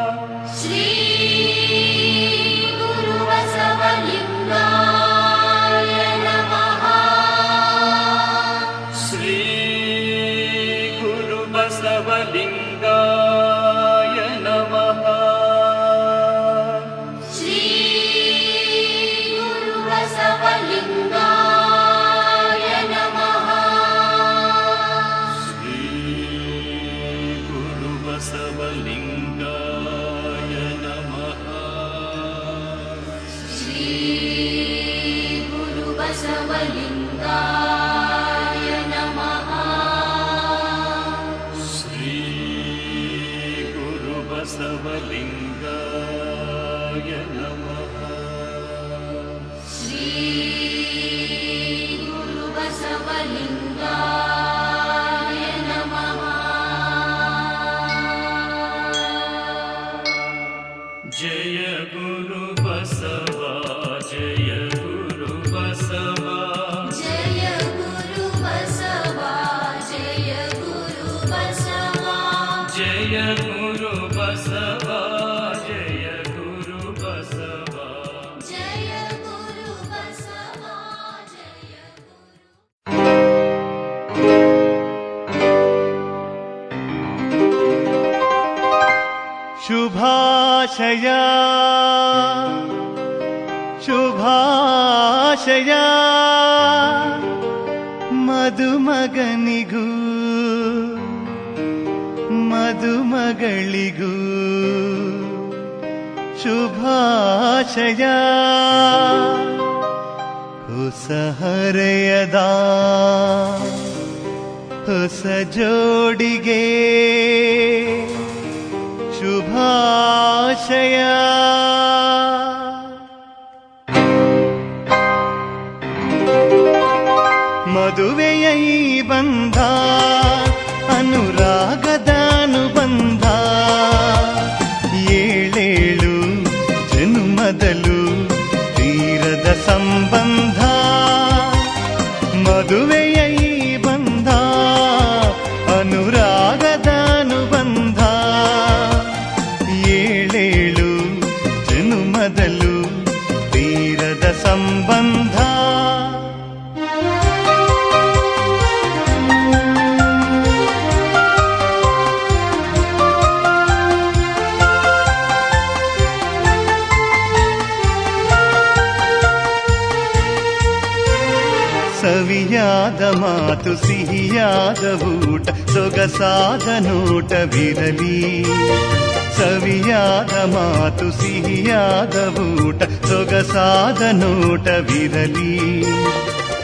ಗುರು ಬಸವಲಿಂಗಾಯ ನಮಃ. ಶ್ರೀ ಗುರು ಬಸವಲಿಂಗಾಯ ಬಸವಲಿಂಗಾಯ ನಮಃ. ಶ್ರೀ ಗುರು ಬಸವಲಿಂಗಾಯ ನಮಃ. ಶ್ರೀ ಗುರು ಬಸವಲಿಂಗಾಯ ನಮಃ. ಶ್ರೀ ಗುರು ಬಸವಲಿಂಗಾಯ ನಮಃ. ಜಯ ಗುರು ಬಸವ ಜಯ ಗುರು ಬಸವ. ಜಯ ಗುರು ಬಸವ ಜಯ ಗುರು ಬಸವ. ಜಯ ಗುರು ಬಸವ ಜಯ ಗುರು ಬಸವ. ಜಯ ಗುರು ಬಸವ ಜಯ ಶುಭಾಶಯ ಶುಭಾಶಯ ಮದುಮಗನಿಗೂ ಮದುಮಗಳಿಗೂ ಶುಭಾಶಯ. ಹೊಸ ಹರೆಯದ ಹೊಸ ಜೋಡಿಗೆ ಶುಭಾಶಯ. ಮದುವೆಯ ಈ ಬಂಧ ಅನುರಾಗದ ಅನುಬಂಧ, ಏಳೇಳು ಜನ್ಮದಲು ತೀರದ ಸಂಬಂಧ. ಮದುವೆಯ ಈ ಬಂಧ ಅನುರಾಗದ ಅನುಬಂಧ, ಏಳೇಳು ಜನ್ಮದಲು ತೀರದ ಸಂಬಂಧ. ಸವಿಯಾದ ಮಾತು ಸಿಹಿಯಾದ ಊಟ ಸೊಗಸಾದ ನೋಟವಿರಲಿ. ಸವಿಯಾದ ಮಾತು ಸಿಹಿಯಾದ ಊಟ ಸೊಗಸಾದ ನೋಟವಿರಲಿ.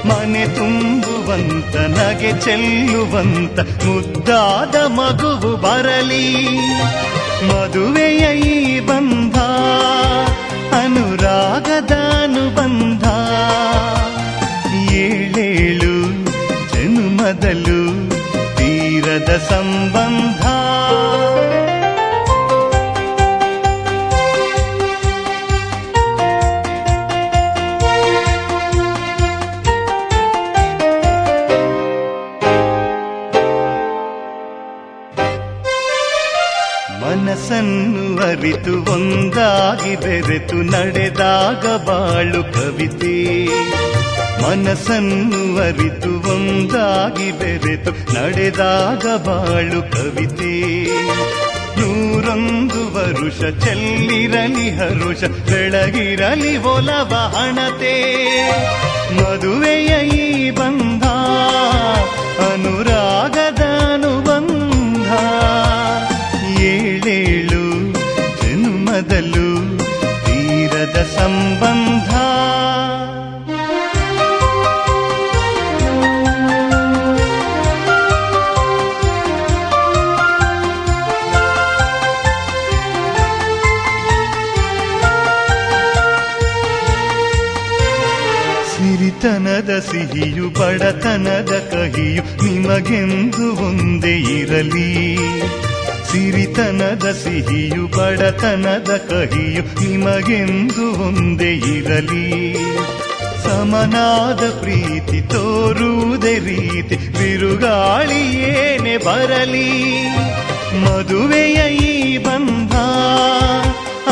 ಮನೆ ತುಂಬುವಂತ ನಗೆ ಚೆಲ್ಲುವಂತ ಮುದ್ದಾದ ಮಗುವು ಬರಲಿ. ಮದುವೆಯ ಈ ಬಂಧ ಅನುರಾಗದ ಅನುಬಂಧ, ಏಳೇಳು ಜನ್ಮದಲು ತೀರದ ಸಂಬಂಧ. ಮನಸ್ಸನ್ನು ಅರಿತು ಒಂದಾಗಿ ಬೆರೆತು ನಡೆದಾಗ ಬಾಳು ಕವಿತೆ. ಮನಸ್ಸನ್ನು ಅರಿತು ಒಂದಾಗಿ ಬೆರೆತು ನಡೆದಾಗ ಬಾಳು ಕವಿತೆ. 101 ವರುಷ ಚೆಲ್ಲಿರಲಿ ಹರುಷ ಬೆಳಗಿರಲಿ ಒಲವ ಹಣತೆ. ಮದುವೆಯ ಈ ಬಂಧ ಅನುರಾಗದ ಅನುಬಂಧ, ಏಳೇಳು ಜನ್ಮದಲು ತೀರದ ಸಂಬಂಧ. ಸಿರಿತನದ ಸಿಹಿಯು ಬಡತನದ ಕಹಿಯು ನಿಮಗೆಂದು ಒಂದೇ ಇರಲಿ. ಸಿರಿತನದ ಸಿಹಿಯು ಬಡತನದ ಕಹಿಯು ನಿಮಗೆಂದು ಒಂದೇ ಇರಲಿ. ಸಮನಾದ ಪ್ರೀತಿ ತೋರುವುದೇ ರೀತಿ ಬಿರುಗಾಳಿ ಏನೇ ಬರಲಿ. ಮದುವೆಯ ಈ ಬಂಧ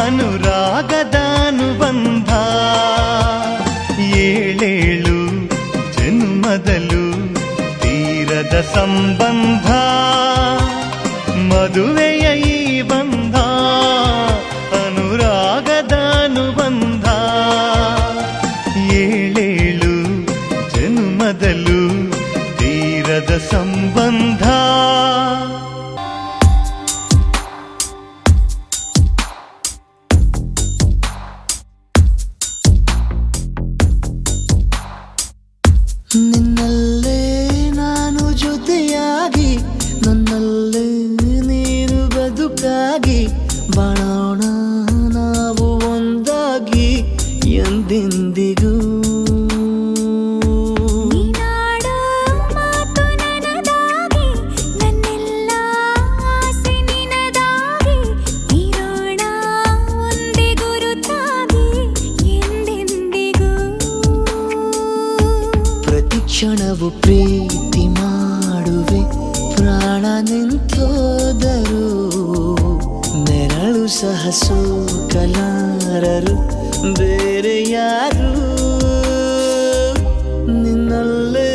ಅನುರಾಗದ ಅನುಬಂಧ, ಏಳೇಳು ಜನ್ಮದಲು ತೀರದ ಸಂಬಂಧ. ಮದುವೆಯ ಈ ಬಂಧ ಅನುರಾಗದ ಅನುಬಂಧ, ಏಳೇಳು ಜನ್ಮದಲು ತೀರದ ಸಂಬಂಧ. ನಿನ್ನಲ್ಲೇ ನಾನು ಜೊತೆಯಾಗಿ, ನನ್ನಲ್ಲೇ ನೀನು ಬದುಕಾಗಿ, ಬಾಳೋಣ ನಾವು ಒಂದಾಗಿ ಎಂದೆಂದಿಗೂ. ನೀನಾಡೋ ಮಾತು ನನದಾಗಿ, ನನ್ನೆಲ್ಲ ಆಸೆ ನಿನದಾಗಿ, ಇರೋಣ ಒಂದೇ ಗುರುತಾಗಿ ಎಂದೆಂದಿಗೂ. ಪ್ರತಿ ಕ್ಷಣವು ಪ್ರೀತಿ ಮಾಡುವೆ, ಪ್ರಾಣ ನಿಂತೋದರು ನೆರಳು ಸಹ ಸೋಕಲಾರರು ಬೇರೆ ಯಾರು. ನಿನ್ನಲ್ಲೇ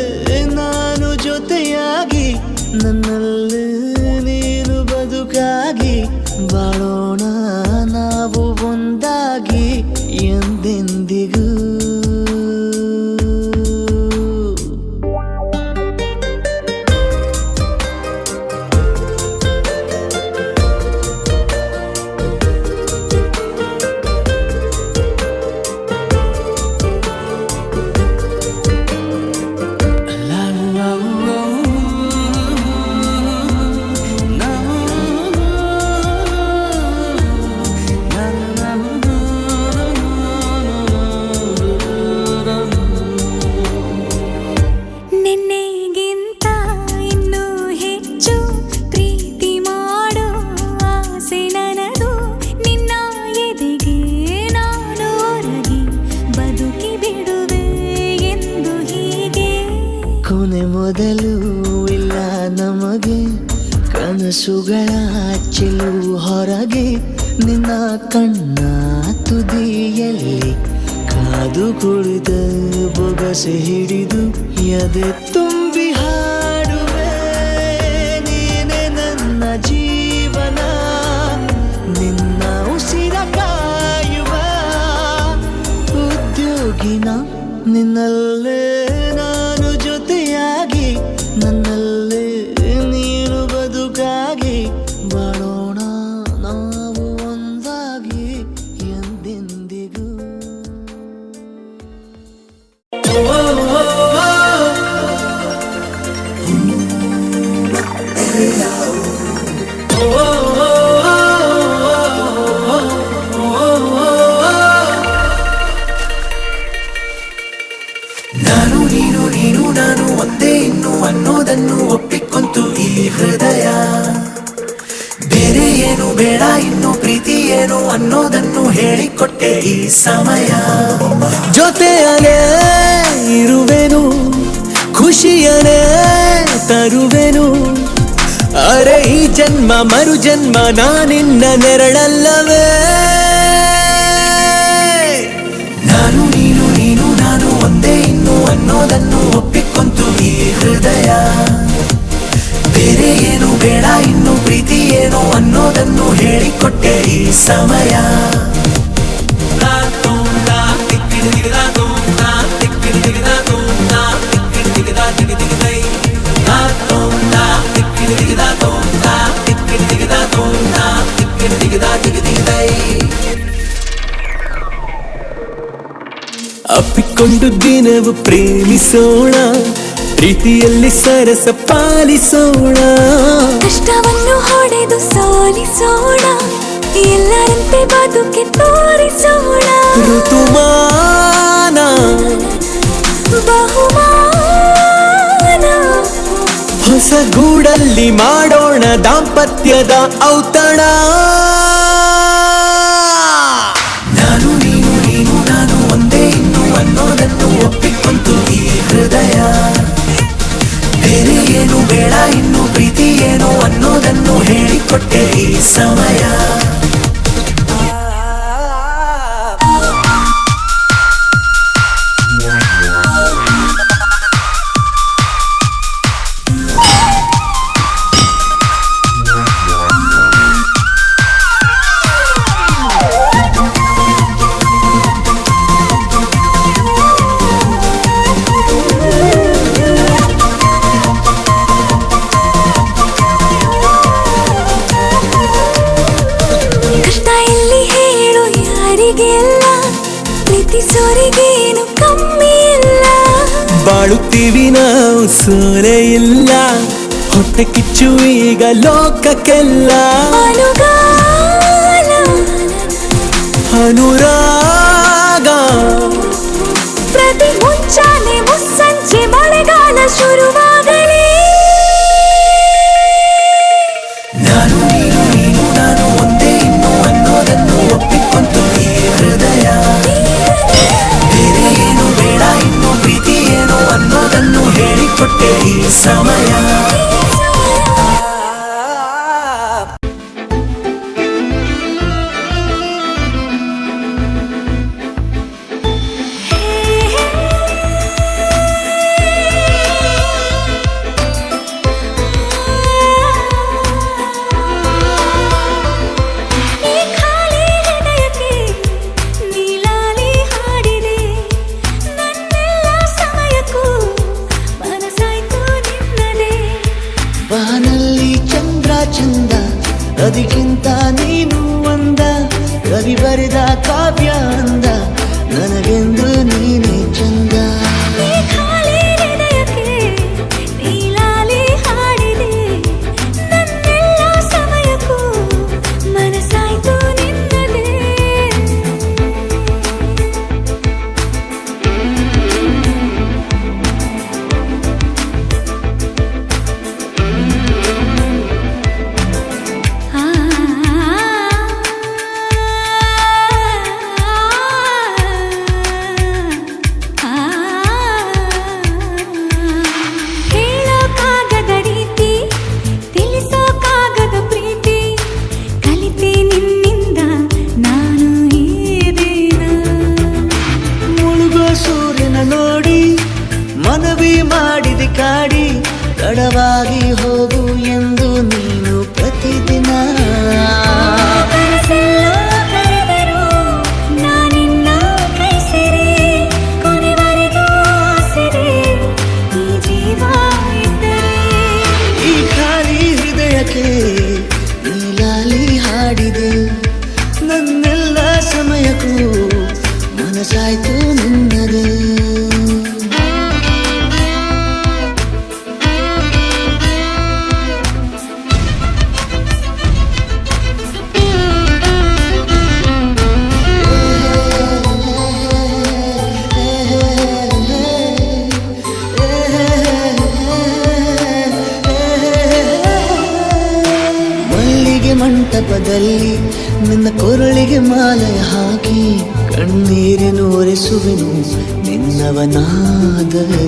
ನಾನು ಜೊತೆಯಾಗಿ, ನನ್ನಲ್ಲೇ ನೀನು ಬದುಕಾಗಿ, ಬಾಳೋಣ ನಾವು ಒಂದಾಗಿ ಎಂದೆಂದಿಗೂ. ಕನಸುಗಳ ಚೆಲುವು ಹೊರಗೆ ನಿನ್ನ ಕಣ್ಣ ತುದಿಯಲ್ಲಿ ಕಾದು ಕುಳಿತ ಬೊಗಸೆ ಹಿಡಿದು ಎದೆ ತುಂಬಿ ಹಾಡುವೆ ನೀನೆ ನನ್ನ ಜೀವನ ನಿನ್ನ ಉಸಿರ ಕಾಯುವ ಉದ್ಯೋಗಿನ ನಿನ್ನಲ್ಲೇ ನಾನು ಜೊತೆಯಾಗಿ ನನ್ನಲ್ಲೇ ನೀನು ಬದುಕಾಗಿ ಬಾಳೋಣ ನಾವು ಒಂದಾಗಿ ಎಂದೆಂದಿಗೂ. ನಾನು ನೀನು ನೀನು ನಾನು ಒಂದೇ ಇನ್ನು ಅನ್ನೋದನ್ನು ಒಪ್ಪಿಕೊಂತು ಈ ಹೃದಯ. ಬೇರೆ ಏನು ಬೇಡ ಇನ್ನು ಪ್ರೀತಿ ಏನು ಅನ್ನೋದನ್ನು ಹೇಳಿಕೊಟ್ಟೆ ಈ ಸಮಯ. ಜೊತೆಯನೇ ಇರುವೆನು ಖುಷಿಯನೇ ತರುವೆನು. ಅರೆ ಈ ಜನ್ಮ ಮರು ಜನ್ಮ ನಾನಿನ್ನ ನೆರಳಲ್ಲವೇ. ನಾನು ನೀನು ನೀನು ನಾನು ಒಂದೇ ಇನ್ನು ಅನ್ನೋದನ್ನು ಒಪ್ಪಿಕೊಂತು ಈ ಹೃದಯ. ಬೇರೆ ಏನು ಬೇಡ ಇನ್ನು ಪ್ರೀತಿ ಏನು ಅನ್ನೋದನ್ನು ಹೇಳಿಕೊಟ್ಟೆ ಈ ಸಮಯ. ಅಪ್ಪಿಕೊಂಡು ದಿನವು ಪ್ರೇಮಿಸೋಣ, ಪ್ರೀತಿಯಲ್ಲಿ ಸರಸ ಪಾಲಿಸೋಣ. ಕಷ್ಟವನ್ನು ಹೊಡೆದು ಸೋಲಿಸೋಣ, ಎಲ್ಲರಂತೆ ಬದುಕೆ ತೋರಿಸೋಣ. ಋತುಮಾನ ಬಹುಮಾನ ಹೊಸ ಗೂಡಲ್ಲಿ ಮಾಡೋಣ ದಾಂಪತ್ಯದ ಔತಣ. ನಾನು ನೀನು ನೀನು ನಾನು ಒಂದೇ ಇನ್ನು ಅನ್ನೋದನ್ನು ಒಪ್ಪಿಕೊಂತು ಈ ಹೃದಯ. ಬೇರೆ ಏನು ಬೇಡ ಇನ್ನು ಪ್ರೀತಿ ಏನು ಅನ್ನೋದನ್ನು ಹೇಳಿಕೊಟ್ಟೆ ಈ ಸಮಯ. ಪ್ರೀತಿಸೋರಿಗೇನು ಕಮ್ಮಿ ಇಲ್ಲ. ಬಾಳುತ್ತೀವಿ ನಾವು ಸೋರೆ ಇಲ್ಲ, ಹೊಟ್ಟೆ ಕಿಚ್ಚು ಈಗ ಲೋಕಕ್ಕೆಲ್ಲ. ಅನುಗಾಲ ಅನುರಾಗ ಪ್ರತಿ ಮುಂಚಾನೆ ಮುಸ್ಸಂಜೆ ಮಳೆಗಾಲ ಶುರುವಾಗಲಿ. ನಾನು ನೀನು ನೀನು ನಾನು ಒಂದೇ ಇನ್ನು ಅನ್ನೋದನ್ನು ಒಪ್ಪಿಕೊಂತು ಈ ಹೃದಯ. ಬೇರೆ ಏನು ಬೇಡ ಇನ್ನು ಪ್ರೀತಿ ಏನು ಅನ್ನೋದನ್ನು ಹೇಳಿಕೊಟ್ಟೆ ಈ ಸಮಯ. ಬಾನಲ್ಲಿ ಚಂದ್ರ ಚಂದ, ಅದಕ್ಕಿಂತ ನೀನು ಅಂದ. ಕವಿ ಬರೆದ ಕಾವ್ಯ ಅಂದ, ನನಗೆಂದು ನೀನೇ ಚಂದ. ಒಳನಿಗೆ ನನ್ನೆಲ್ಲ ಸಮಯಕ್ಕೂ ಮನಸಾಯ್ತು ನಿನ್ನದೇ ಮಂಟಪದಲ್ಲಿ ನಿನ್ನ ಕೊರಳಿಗೆ ಮಾಲೆ ಹಾಕಿ ಕಣ್ಣೀರಿನ ಒರೆಸುವೆನು ನಿನ್ನವನಾದರೆ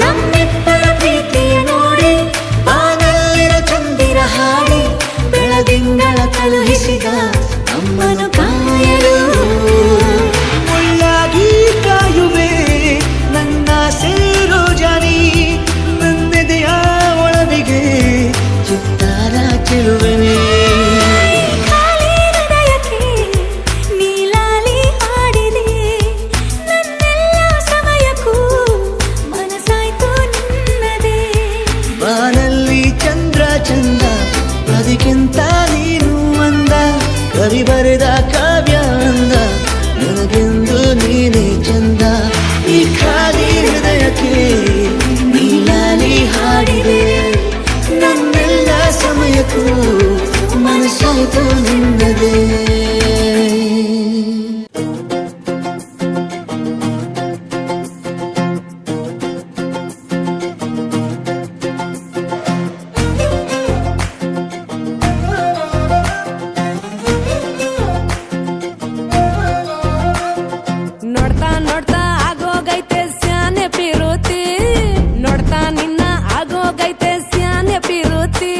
ನಮ್ಮಿಬ್ಬರ ಪ್ರೀತಿಯ ನೋಡಿ ಬಾನಲ್ಲಿನ ಚಂದಿರ ಹಾಡಿ ಬೆಳದಿಂಗಳ ಕಳುಹಿಸಿದ ಅಮ್ಮನು ಕಾಯಲು ಮುಳ್ಳಾಗಿ ಕಾಯುವೆ ನನ್ನ ಸೇರೋ ಜಾನಿ ನನ್ನೆದೆಯ ಒಳನಿಗೆ ಚಿತ್ತಾರ ಚೆಲುವೆನೆ ಖಾಲಿ ಹೃದಯಕ್ಕೆ ನೀಲಾಲಿ ಹಾಡಿದೆ ನನ್ನೆಲ್ಲ ಸಮಯಕ್ಕೂ ಮನಸಾಯ್ತು ನಿನ್ನದೇ ಬಾನಲ್ಲಿ ಚಂದ್ರ ಚಂದ ಅದಕ್ಕಿಂತ ನೀನು ಅಂದ ಕವಿ ಬರೆದ ಕಾವ್ಯ ಅಂದ ನನಗೆಂದು ನೀನೇ ಚಂದ ಈ ಖಾಲಿ ಹೃದಯಕ್ಕೆ ನೀಲಾಲಿ ಹಾಡಿದೆ ನನ್ನೆಲ್ಲ ಸಮಯಕ್ಕೂ ಮನಸ್ಸಾಯ್ತು ನಿನ್ನದೇ ನೋಡ್ತಾ ನೋಡ್ತಾ ಆಗೋಗೈತೆ ಸ್ಯಾನೆ ಪಿರುತಿ ನೋಡ್ತಾ ನಿನ್ನ ಆಗೋಗೈತೆ ಸ್ಯಾನೆ ಪಿರುತಿ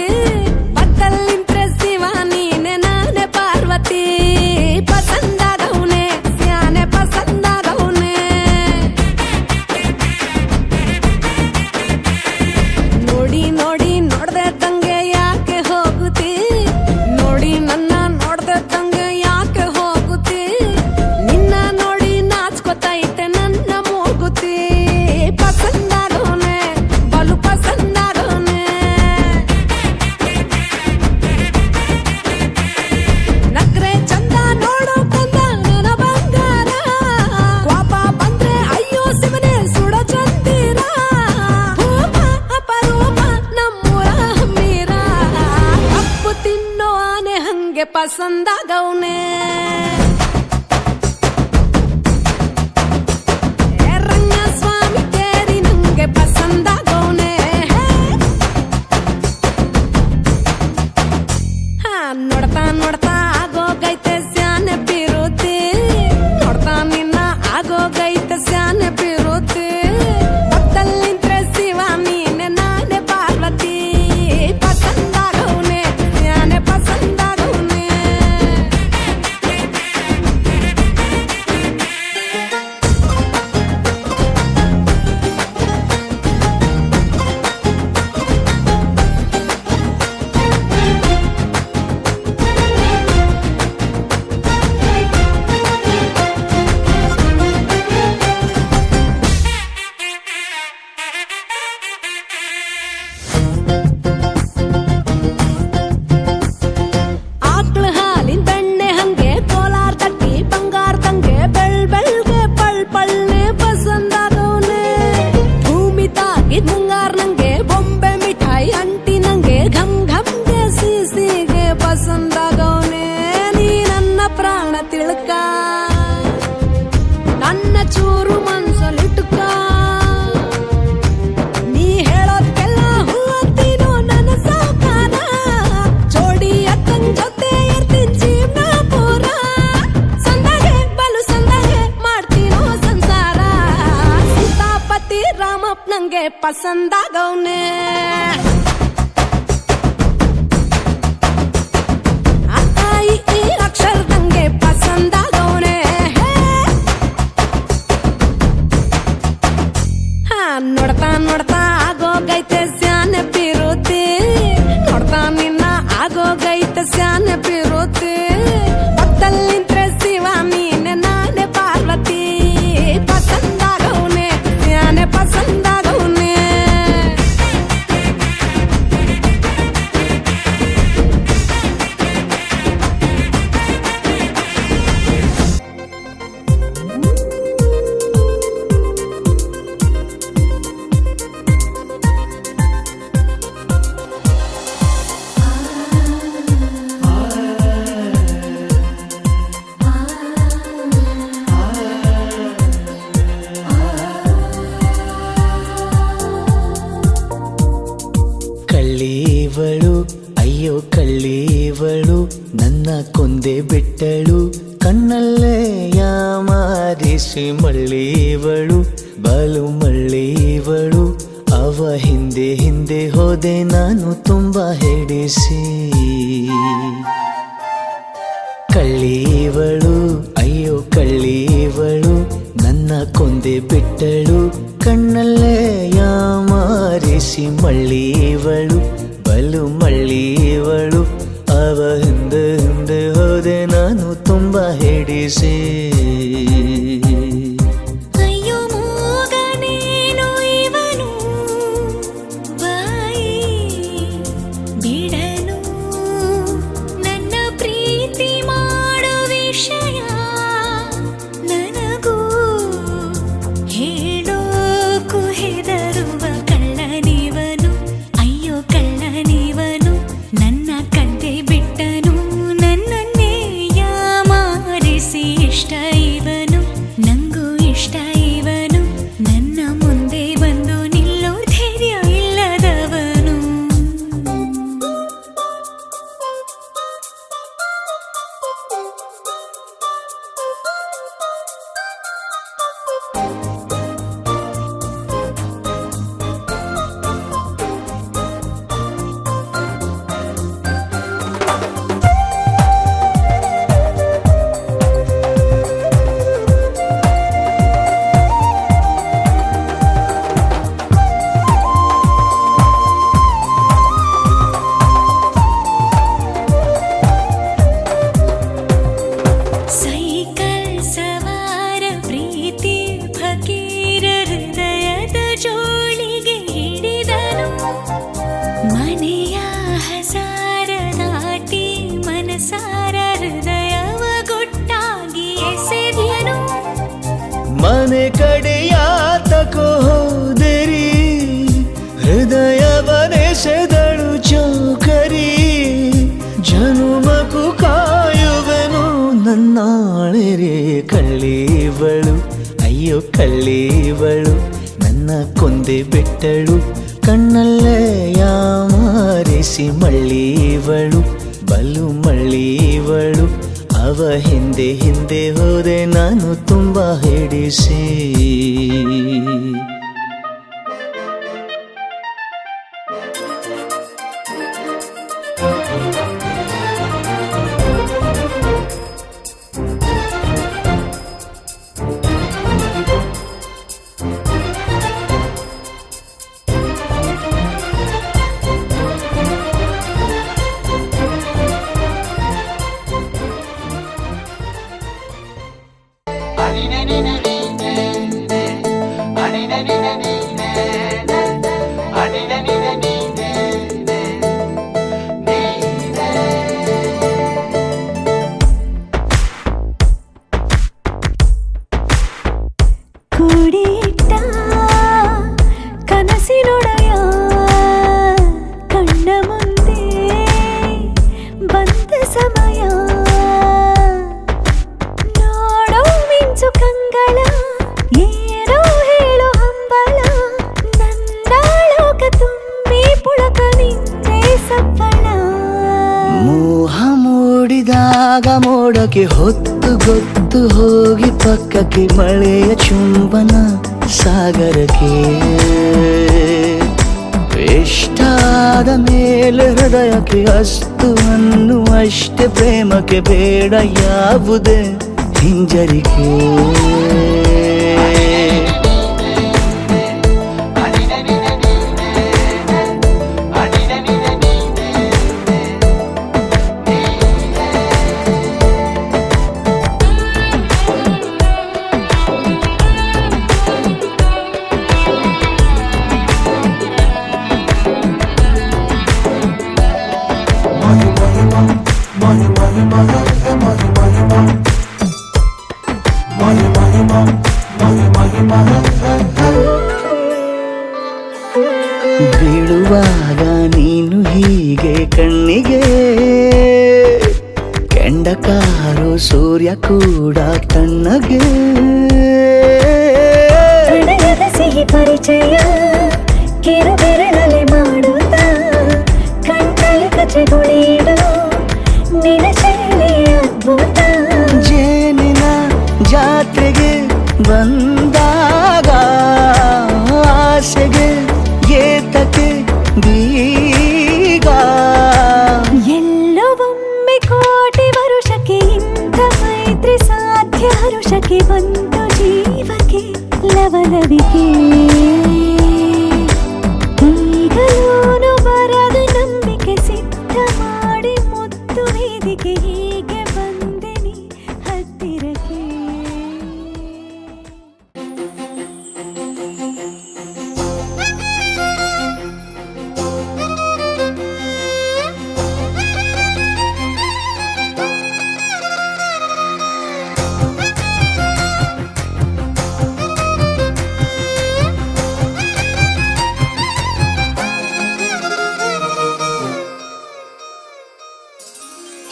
ಪಕ್ಕಲ್ಲಿಂತ್ರೆ ಶಿವ ನೀನೆ ನಾನೇ ಪಾರ್ವತಿ ಪಸಂದಾಗವ್ನೆ ಸ್ಯಾನೆ ಪಸಂದಾಗವ್ನೆ ನೋಡಿ ನೋಡಿ ನೋಡ್ದೆ ತಂಗೆ ಯಾಕೆ ಹೋಗುತ್ತಿ ನೋಡಿ ನನ್ನ ನೋಡ್ದೆ ತಂಗೆ ಯಾಕೆ ಹೋಗುತ್ತಿ ನಿನ್ನ ನೋಡಿ ನಾಚ್ಕೊತೈತೆ ನನ್ನ ಮೂಗುತಿ ಪಸಂದಾಗೋನೆ ಬಲು ಪಸಂದಾಗೋನೆ ನಕ್ರೆ ಚಂದ ನೋಡೋ ಕಂದ ನನ್ನ ಬಂಗಾರ ಕೋಪ ಬಂದ್ರೆ ಅಯ್ಯೋ ಶಿವನೇ ಸುಡ ಚಂದಿರ ಭೂಮ ಅಪರೂಪ ನಮ್ಮೂರ ಹಮ್ಮೀರ ಕಪ್ಪು ತಿನ್ನೋ ಆನೆ ಹಂಗೆ ಪಸಂದಾಗವ್ನೆ ರಂಗಸ್ವಾಮಿ ಕೇರಿ ನಂಗೆ ಪಸಂದಾಗವ್ನೆ ನೋಡ್ತಾ ನೋಡ್ತಾ ಆಗೋಗೈತೆ ಸ್ಯಾನೆ ಪಿರುತಿ ನೋಡ್ತಾ ನಿನ್ನ ಆಗೋಗೈತೆ ಸ್ಯಾನೆ ಪಿರುತಿ ಪಕ್ಕದಲ್ಲಿಂತ್ರೆ ಶಿವ ನೀನೆ ನಾನೇ ಪಾರ್ವತಿ ಪಸಂದಾಗವ್ನೆ ಸ್ಯಾನೆ ಪಸಂದಾಗವ್ನೆ ಆಕ್ಳ ಹಾಲಿನ ಬೆಣ್ಣೆ ಹಂಗೆ ಕೋಲಾರ ತಟ್ಟಿ ಬಂಗಾರ ತಂಗೆ ಬೆಳ್ಗೆ ಪಳ್ನೆ ಪಸಂದಾಗವ್ನೆ ಭೂಮಿ ತಾಗಿದ್ ಮುಂಗಾರ ನಂಗೆ ಬೊಂಬೆ ಮಿಠಾಯಿ ಅಂಟಿ ನಂಗೆ ಘಮ್ ಘಮ್ಗೆ ಸೀಸಿಗೆ ಪಸಂದಾಗವ್ನೆ ನೀ ನನ್ನ ಪ್ರಾಣ ತಿಳ್ಕ ನನ್ನ ಚೂರು ಮನ್ಸಲ್ಲಿಟ್ಟುಕ ನೀ ಹೇಳೋದ್ಕೆಲ್ಲ ಹೂವಂತೀನೋ ನನ್ನ ಸಾಕಾರ ಜೋಡಿ ಅಕ್ಕನ್ ಜೊತೆ ಇರ್ತೀನಿ ಜೀವನ ಪೂರ ಸಂದಾಗೆ ಬಲು ಸಂದಾಗೆ ಮಾಡ್ತೀನೋ ಸಂಸಾರ ಸೀತಾಪತಿ ರಾಮಪ್ಪ ನಂಗೆ ಪಸಂದಾಗವ್ನೆ ಈ ಅಕ್ಷರದಂಗೆ ಪಸಂದಾಗವ್ನೆ ನೋಡ್ತಾ ನೋಡ್ತಾ ಆಗೋಗೈತೆ ಸ್ಯಾನೆ ಪಿರುತಿ ನೋಡ್ತಾ ನಿನ್ನ ಆಗೋಗೈತೆ ಸ್ಯಾನೆ ಪಿರುತಿ ಪಕ್ಕದಲ್ಲಿಂತ್ರೆ ಶಿವ ನೀನೆ ನಾನೇ ಪಾರ್ವತಿ ಪಸಂದಾಗವ್ನೆ ಸ್ಯಾನೆ ಪಸಂದಾಗವ್ನೆ ಕೊಂದೆ ಬಿಟ್ಟಳು ಕಣ್ಣಲ್ಲೇ ಯಾಮಾರಿಸಿ ಮಳ್ಳಿವಳು ಬಲು ಮಳ್ಳಿವಳು ಅವ ಹಿಂದೆ ಹಿಂದೆ ಹೋದೆ ನಾನು ತುಂಬ ಹಿಡಿಸಿ ಕಳ್ಳಿವಳು ಅಯ್ಯೋ ಕಳ್ಳಿವಳು ನನ್ನ ಕೊಂದೆ ಬಿಟ್ಟಳು ಕಣ್ಣಲ್ಲೇ ಯಾಮಾರಿಸಿ ಮಳ್ಳಿವಳು ಬಲು ಮಳ್ಳಿವಳು ಅವ ಹಿಂದೆ ಹಿಂದೆ ಹೋದೆ ನಾನು ತುಂಬ ಹಿಡಿಸಿ ಅಯ್ಯೋ ಮೂಗನೇನು ಇವನು ಬಾಯಿ ಬಿಡನು ನನ್ನ ಪ್ರೀತಿ ಮಾಡೋ ವಿಷಯ ನನಗೂ ಹೇಳೋಕು ಹೆದರುವ ಕಳ್ಳನಿವನು ಅಯ್ಯೋ ಕಳ್ಳನಿವನು ನನ್ನ ಕದ್ದೆ ಬಿಟ್ಟನು ನನ್ನನ್ನೇ ಯಾಮಾರಿಸಿ ಇಷ್ಟ ಇವನು ನಂಗೂ ಇಷ್ಟ ಇವನು ನನ್ನ ಮುಂದೆ ಬಂದು ನಿಲ್ಲೋ ಧೈರ್ಯ ಇಲ್ಲದವನು ಸೈಕಲ್ ಸವಾರ ಪ್ರೀತಿ ಫಕೀರ ಹೃದಯದ ಜೋಳಿಗೆ ಹಿಡಿದನು ಮನೆಯ ಹಸಾರ ದಾಟಿ ಮನಸಾರ ಹೃದಯವ ಗೊಟ್ಟಾಗಿ ಎಸೆದನು ಮನೆ ಕಡೆಯಾತಕೋ ಹೋದಿರಿ ಹೃದಯವನೆಸೆದಳು ಚೌಕರಿ ಜನುಮಕು ಕಾಯುವೆನು ನನ್ನಾಳೆರೆ ಕಳ್ಳಿವಳು ಅಯ್ಯೋ ಕಳ್ಳಿವಳು ನನ್ನ ಕೊಂದೆ ಬಿಟ್ಟಳು ಕಣ್ಣಲ್ಲೇ ಯಾಮಾರಿಸಿ ಮಳ್ಳಿವಳು ಬಲು ಮಳ್ಳಿವಳು ಅವ ಹಿಂದೆ ಹಿಂದೆ ಹೋದೆ ನಾನು ತುಂಬ ಹಿಡಿಸಿ ಕೂಡಿಟ್ಟ ಕನಸಿನೊಡೆಯ ಕಣ್ಣ ಮುಂದೆ ಬಂದ ಸಮಯ ನೋಡೋ ಮಿಂಚು ಕಂಗಳ ಏನೋ ಹೇಳೋ ಹಂಬಲ ನನ್ನ ಲೋಕ ತುಂಬಿ ಪುಳಕ ನಿಂತೆ ಸಫಲ ಮೋಹ ಮೂಡಿದಾಗ ಮೋಡಕ್ಕೆ ಹೊತ್ತು ಗೊತ್ತು ಹೋಗಿ ಪಕ್ಕಕ್ಕೆ ಮಳೆಯ ಚುಂಬನ ಸಾಗರಕ್ಕೆ ಇಷ್ಟಾದ ಮೇಲೆ ಹೃದಯಕ್ಕೆ ಅಸ್ತು ಅನ್ನುವಷ್ಟೇ ಪ್ರೇಮಕ್ಕೆ ಬೇಡ ಯಾವುದೇ ಹಿಂಜರಿಕೆ ಬೀಳುವಾಗ ನೀನು ಹೀಗೆ ಕಣ್ಣಿಗೆ ಕೆಂಡಕಾರು ಸೂರ್ಯ ಕೂಡ ತಣ್ಣಗೆ ಪ್ರಣಯದ ಸಿಹಿ ಪರಿಚಯ ಕಿರು ಬೆರಳಲ್ಲಿ ಮಾಡುತ್ತಾ ಕಣ್ಣಲ್ಲಿ ಕಚ್ಚೆಗುಳಿಡು ನಿನ್ನ ಶೈಲಿಯ ಮಾತ್ರ ಸಾಧ್ಯ ಹರುಷಕ್ಕೆ ಬಂತು ಜೀವಕ್ಕೆ ಲವಲವಿಕೆ ಈಗಲೂನು ಬರದ ನಂಬಿಕೆ ಸಿದ್ಧ ಮಾಡಿ ಮುತ್ತು ವೇದಿಕೆ ಹೀಗೆ ಬಂದೆನಿ ಹತ್ತಿರಕ್ಕೆ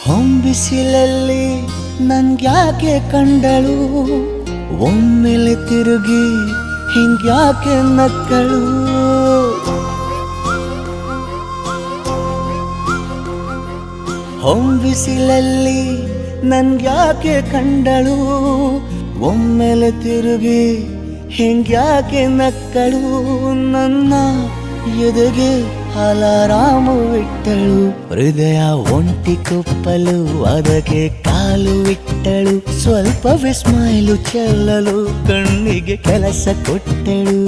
ಹೊಂಬಿಸಿಲಲ್ಲಿ ನನ್ಗ್ಯಾಕೆ ಕಂಡಳು ಒಮ್ಮೆಲೆ ತಿರುಗಿ ಹಿಂಗ್ಯಾಕೆ ನಕ್ಕಳು ಹೊಂಬಿಸಿಲಲ್ಲಿ ನನ್ಗ್ಯಾಕೆ ಕಂಡಳು ಒಮ್ಮೆಲೆ ತಿರುಗಿ ಹಿಂಗ್ಯಾಕೆ ನಕ್ಕಳು ನನ್ನ ಎದೆಗೆ ಅಲಾರಾಮು ಇಟ್ಟಳು ಹೃದಯ ಒಂಟಿ ಕೊಪ್ಪಲು ಅದಕ್ಕೆ ಕಾಲು ಇಟ್ಟಳು ಸ್ವಲ್ಪವೇ ಸ್ಮೈಲು ಚೆಲ್ಲಲು ಕಣ್ಣಿಗೆ ಕೆಲಸ ಕೊಟ್ಟಳು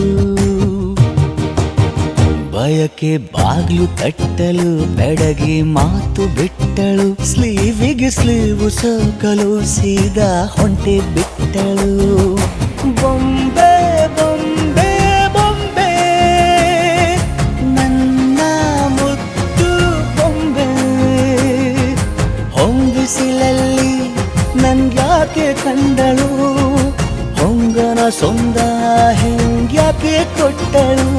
ಬಯಕೆ ಬಾಗ್ಲು ತಟ್ಟಲು ಬೆಡಗಿ ಮಾತು ಬಿಟ್ಟಳು ಸ್ಲೀವಿಗೆ ಸ್ಲೀವು ಸೋಕಲು ಸೀದಾ ಹೊಂಟೆ ಬಿಟ್ಟಳು ಬೊಂಬೆ ಬೊಂಬೆ ಬೊಂಬೆ ನನ್ನ ಮುದ್ದು ಬೊಂಬೆ ಹೊಂಬಿಸಿಲಲ್ಲಿ ನನ್ಗ್ಯಾಕೆ ಕಂಡಳು ಹೊಂಗನ ಸೊಂದ ಹೆಂಗ್ಯಾಕೆ ಕೊಟ್ಟಳು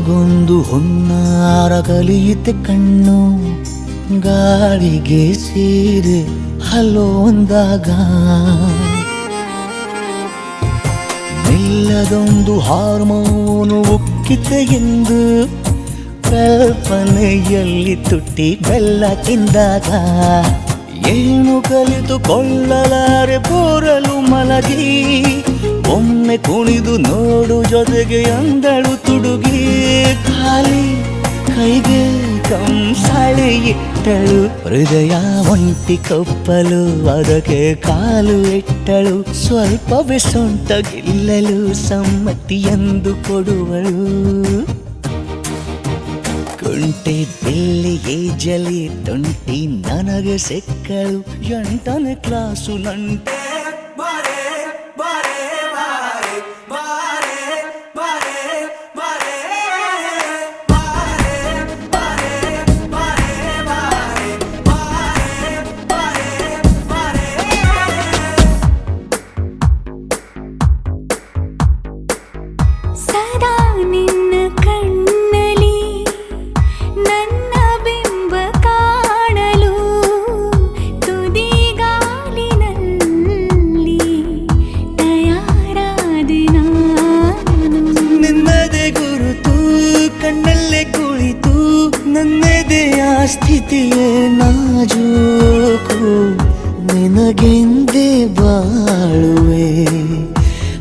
ಗೊಂದು ಹುನ್ನಾರ ಕಲಿಯಿತೆ ಕಣ್ಣು ಗಾಳಿಗೆ ಸೀರೆ ಹಲೋ ಅಂದಾಗ ನಿಲ್ಲದೊಂದು ಹಾರ್ಮೋನು ಉಕ್ಕಿತೆ ಎಂದು ಕಲ್ಪನೆಯಲ್ಲಿ ತುಟ್ಟಿ ಬೆಲ್ಲ ತಿಂದಾಗ ಏನು ಕಲಿತುಕೊಳ್ಳಲಾರೆ ಬೋರಲು ಮಲಗಿ ಒಮ್ಮೆ ಕುಣಿದು ನೋಡು ಜೊತೆಗೆ ಅಂದಳು ತುಡುಗಿ ಖಾಲಿ ಕೈಗೆ ಕಂಸಾಳೆ ಇಟ್ಟಳು ಹೃದಯ ಒಂಟಿ ಕೊಪ್ಪಲು ಅದಕ್ಕೆ ಕಾಲು ಇಟ್ಟಳು ಸ್ವಲ್ಪವೇ ಸೊಂಟ ಗೆಲ್ಲಲು ಸಮ್ಮತಿಯೆಂದು ಕೊಡುವಳು ಕುಂಟೆ ಬೆಳ್ಳಿಗೆ ಜಲಿ ತುಂಟಿ ನನಗೆ ಸಿಕ್ಕಳು 8ನೇ ಕ್ಲಾಸು ನಂಟೆ ಸದಾ ನಿನ್ನ ಕಣ್ಣಲ್ಲಿ ನನ್ನ ಬಿಂಬ ಕಾಣಲು ತುದಿಗಾಲಿನಲ್ಲಿ ತಯಾರಾದೆ ನಾನು ನಿನ್ನದೇ ಗುರುತು ಕಣ್ಣಲ್ಲೇ ಕುಳಿತು ನನ್ನದೆಯ ಸ್ಥಿತಿಯೇ ನಾಜೂಕು ನಿನಗೆಂದೇ ಬಾಳುವೆ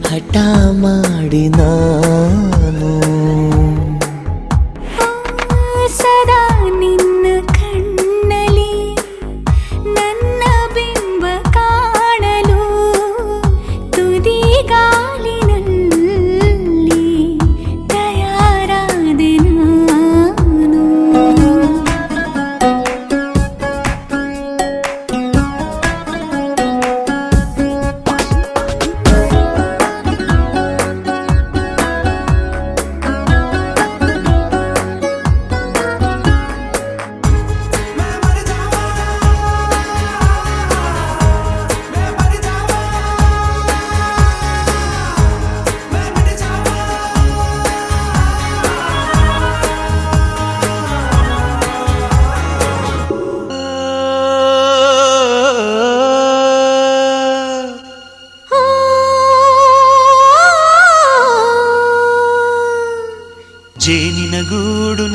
ಹಠ ಮಾಡಿ ನಾನು ಸದಾ ನಿನ್ನ ಕಣ್ಣಲ್ಲಿ ನನ್ನ ಬಿಂಬ ಕಾಣಲು ತುದಿಗಾಲಿನಲ್ಲಿ ತಯಾರಾದೆ ನಾನು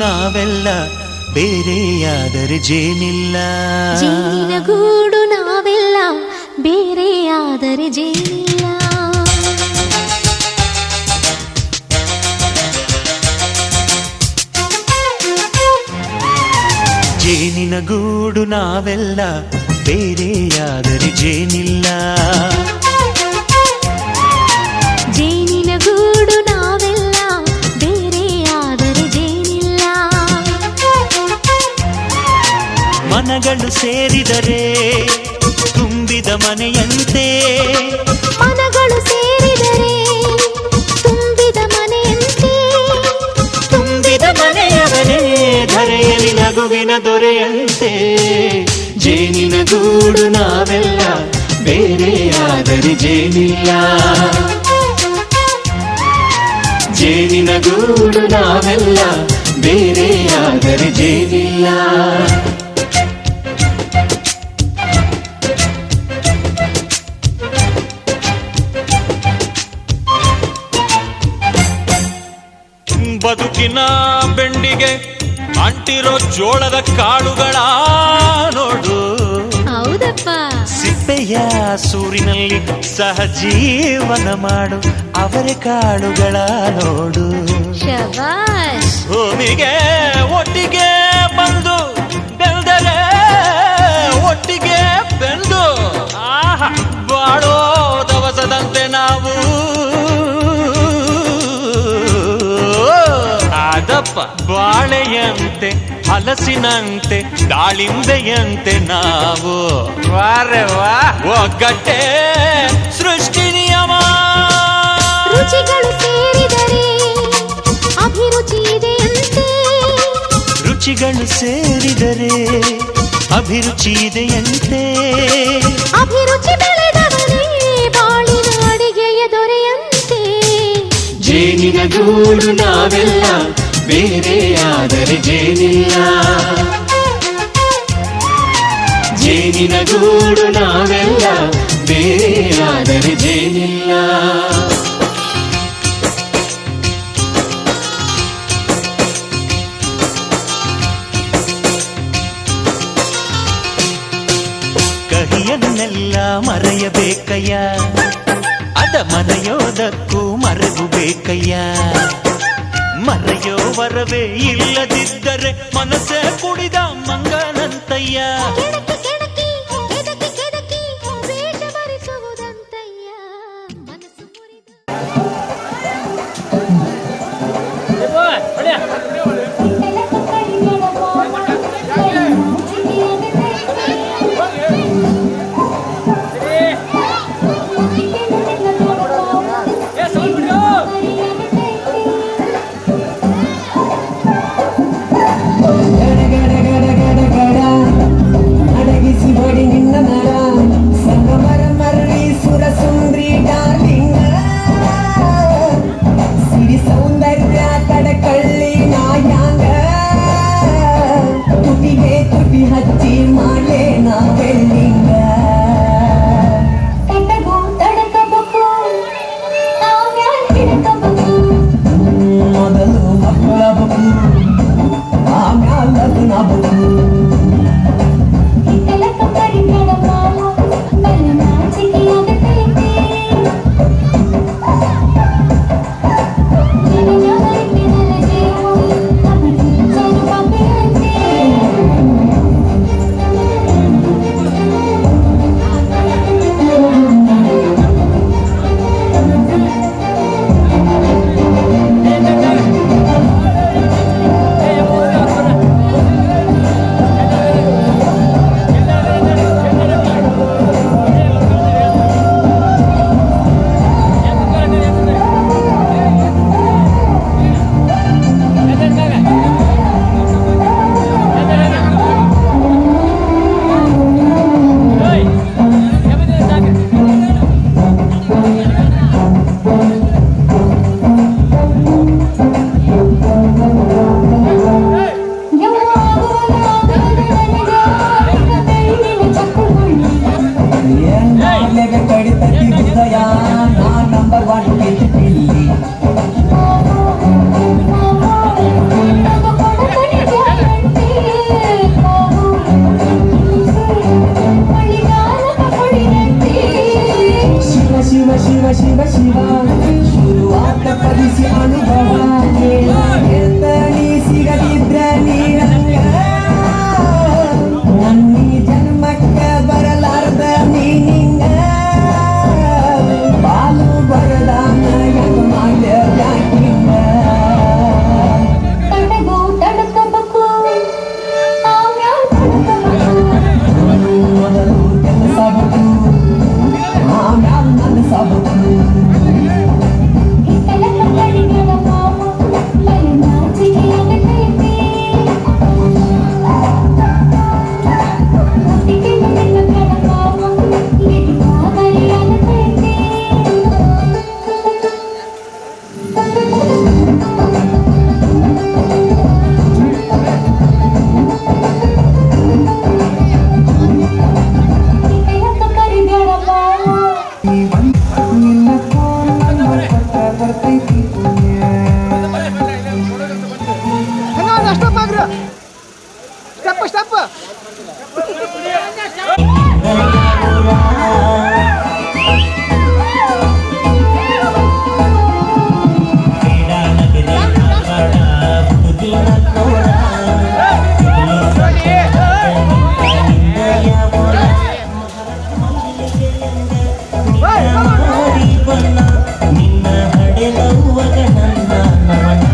ನಾವೆಲ್ಲ ಬೇರೆಯಾದರೆ ಜೇನಿಲ್ಲ. ಜೇನಿನ ಗೂಡು ನಾವೆಲ್ಲ ಬೇರೆಯಾದರೆ ಜೇನಿಲ್ಲ. ಜೇನಿನ ಗೂಡು ನಾವೆಲ್ಲ ಬೇರೆಯಾದರೆ ಜೇನಿಲ್ಲ. ಜೇನಿನ ಗೂಡು ನಾವೆಲ್ಲ ಬೇರೆಯಾದರೆ ಜೇನಿಲ್ಲ. ಮನಗಳು ಸೇರಿದರೆ ತುಂಬಿದ ಮನೆಯಂತೆ. ಮನಗಳು ಸೇರಿದರೆ ತುಂಬಿದ ಮನೆಯಂತೆ. ತುಂಬಿದ ಮನೆಯವನೇ ಧರೆಯಲ್ಲಿ ನಗುವಿನ ದೊರೆಯಂತೆ. ಜೇನಿನ ಗೂಡು ನಾವೆಲ್ಲ ಬೇರೆಯಾದರೆ ಜೇನಿಲ್ಲ. ಜೇನಿನ ಗೂಡು ನಾವೆಲ್ಲ ಬೇರೆಯಾದರೆ ಜೇನಿಲ್ಲ. ಬದುಕಿನ ಬೆಂಡಿಗೆ ಅಂಟಿರೋ ಜೋಳದ ಕಾಳುಗಳ ನೋಡು. ಹೌದಪ್ಪ. ಸಿಪ್ಪೆಯ ಸೂರಿನಲ್ಲಿ ಸಹಜೀವನ ಮಾಡು ಅವರೆ ಕಾಳುಗಳ ನೋಡು. ಶಬಾಷ್. ಭೂಮಿಗೆ ಒಟ್ಟಿಗೆ ಬಂದು ಬೆಳೆದರೆ ಒಟ್ಟಿಗೆ ಬೆಂದು ಆಹಾ ಬಾಳೋ ದವಸದಂತೆ ನಾವು. ಅದಪ್ಪ ಬಾಳೆಯಂತೆ ಹಲಸಿನಂತೆ ದಾಳಿಂಬೆಯಂತೆ ನಾವು. ವಾರೆ ವಾ ಒಗ್ಗಟ್ಟೆ ಸೃಷ್ಟಿ ನಿಯಮ. ರುಚಿಗಳು ಸೇರಿದರೆ ಅಭಿರುಚಿ ಇದೆಯಂತೆ. ರುಚಿಗಳು ಸೇರಿದರೆ ಅಭಿರುಚಿ ಇದೆಯಂತೆ. ಅಭಿರುಚಿ ಬೆಳೆದವನೇ ಬಾಳಿನ ಅಡಿಗೆಯ ದೊರೆಯಂತೆ. ಜೇನಿನ ಗೂಡು ನಾವೆಲ್ಲ ಬೇರೆಯಾದರೆ ಜೇನಿಲ್ಲ. ಜೇನಿನ ಗೂಡು ನಾವೆಲ್ಲ ಬೇರೆಯಾದರೆ ಜೇನಿಲ್ಲ. ಕಹಿಯನ್ನೆಲ್ಲ ಮರೆಯಬೇಕಯ್ಯ, ಅದ ಮನೆಯೋದಕ್ಕೂ ಮರೆವು ಬೇಕಯ್ಯ. ಮರೆಯೋ ವರವೇ ಇಲ್ಲದಿದ್ದರೆ ಮನಸ್ಸೇ ಕುಡಿದ ಮಂಗನಂತಯ್ಯ. ಕೆಣಕಿ ಕೆಣಕಿ ಕೆದಕಿ ಕೆದಕಿ ವೇಷ ಭರಿಸುವುದಂತಯ್ಯ ಮನಸ್ಸು ಮುರಿದ. ಶಿವ ಶಿವ ಶುರುವಾತ ಪದಿಸಿ ಅನುಭವ ಎತ್ತಣಿ ಸಿಗದಿದ್ರ ನೀರಂಗ ನನ್ನೀ ಜನ್ಮಕ್ಕ ಬರಲಾರ್ದ ನೀನಿಂಗ ಬಾಲು ಬರದಾನ ಎಂಗ ಮಾಡ್ಯ ಯಾಕಿಂಗ ತಡಗು ತಡಕಬೇಕು ಆಮ್ಯಾಲ್ ತಡಕಬೇಕು ಮೊದಲು ಕೆಲಸ ಬಿಟ್ಟು ಆಮ್ಯಾಲ್ ನನಸಬೇಕು ಇತಲಕ ಕಡಿಗಳ ಪಾಪ ಬಲು ನಾಚಿಕೆ ಆಗತೈತಿ ಮುಟ್ಟಿಗೆ ಮುಟ್ಟಿಗಳ ಪಾಪ ಇದು ಮಾದರಿ ಆಗತೈತಿ ಇತಲಕ ಕಡಿಗಳ ಪಾಪ ನಿನ್ನ ಫೋನ್ ನಂಬರ್ ಕೊಟ್ಟ ಬರ್ತೈತಿ ಪುಣ್ಯ ನಿನ್ನ ಹಡೆದವ್ವಗ ನನ್ನ ನಮನ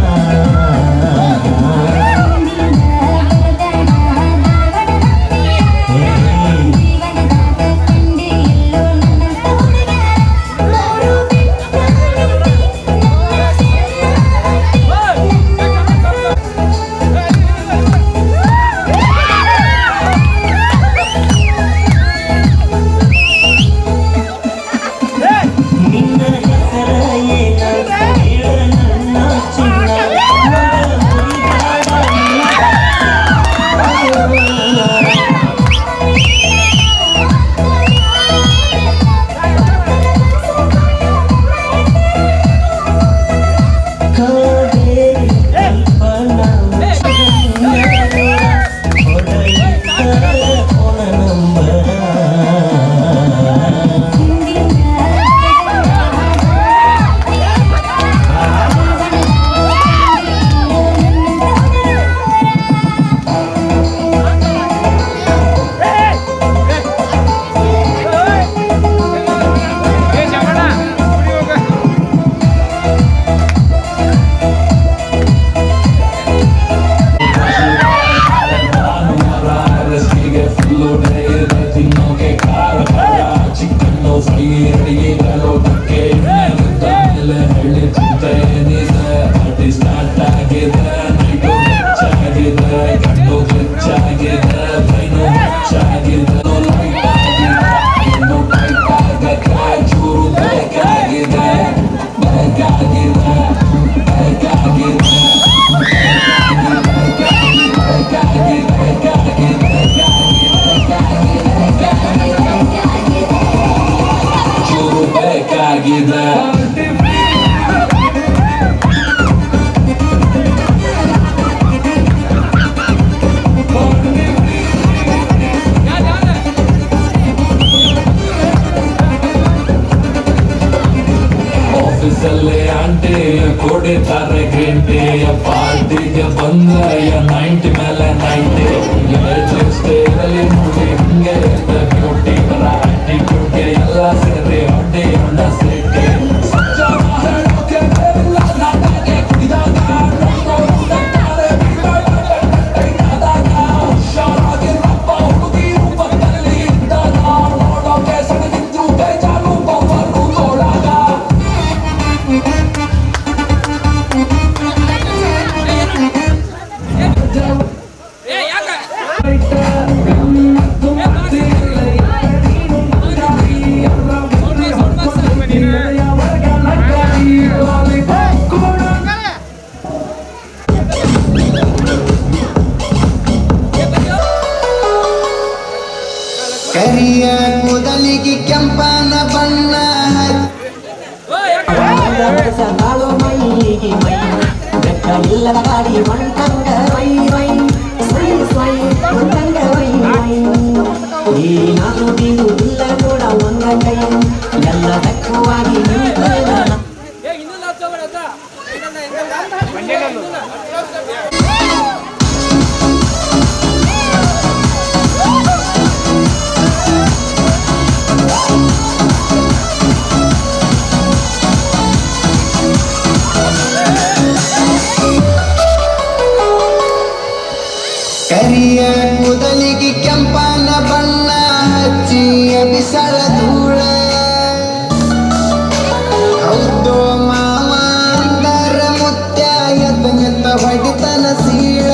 ನಿನ್ನ ಹೆಸರ ಏನ ಹೇಳ ನನ್ನ ಚಿನ್ನ ಕಾವೇರಿ ಕಲ್ಪನಾ ಹೊಡೆಯಿತ ಒಳ ನಂಬರ ಆಫೀಸಲ್ಲಿ ಆಂಟಿ ಕೊಡಿತಾರೆ ಗಂಟೆ ಪಾರ್ಟಿಗೆ ಬಂದ್ರೆ 90 ಮೇಲೆ 90 ಇರಲಿ ನೋಡಿ ಹಿಂಗೆ ಬ್ಯೂಟಿ ಆಟಿಟ್ಯೂಡ್ಗೆ ಎಲ್ಲ ಸೇರಿ ಹೊಟ್ಟೆ ಹೊಂಡ ಸೇಟಿ ಕರಿಯ ಕೂದಲಿಗೆ ಕೆಂಪನ ಬಣ್ಣ ನಾಳು ಮೈಗೆ ಮೈ ಬೆಕ್ಕಲಿಲ್ಲದ ಗಾಡಿ ಮಂಟಂಗ ವೈ ವೈ ಸ್ವೈ ಸ್ವೈ ಮಂಟಂಗ ವೈ ವೈ ಈ ನಾನು ಬೀರು ಇಲ್ಲ ಕೂಡ ಒಂದ ಕೈ ಎಲ್ಲ ದಕ್ಕುವಾಗಿ ನಿಂತ ಕರಿಯ ಕೂದಲಿಗೆ ಕೆಂಪನ ಬಣ್ಣ ಹಚ್ಚಿ ಬಿಸಳ ಧೂಳ ಹೌದು ಮಾವ ಅಂದರ ಮುತ್ಯ ಎತ್ತ ಹೊಡಿತನ ಸೀಳ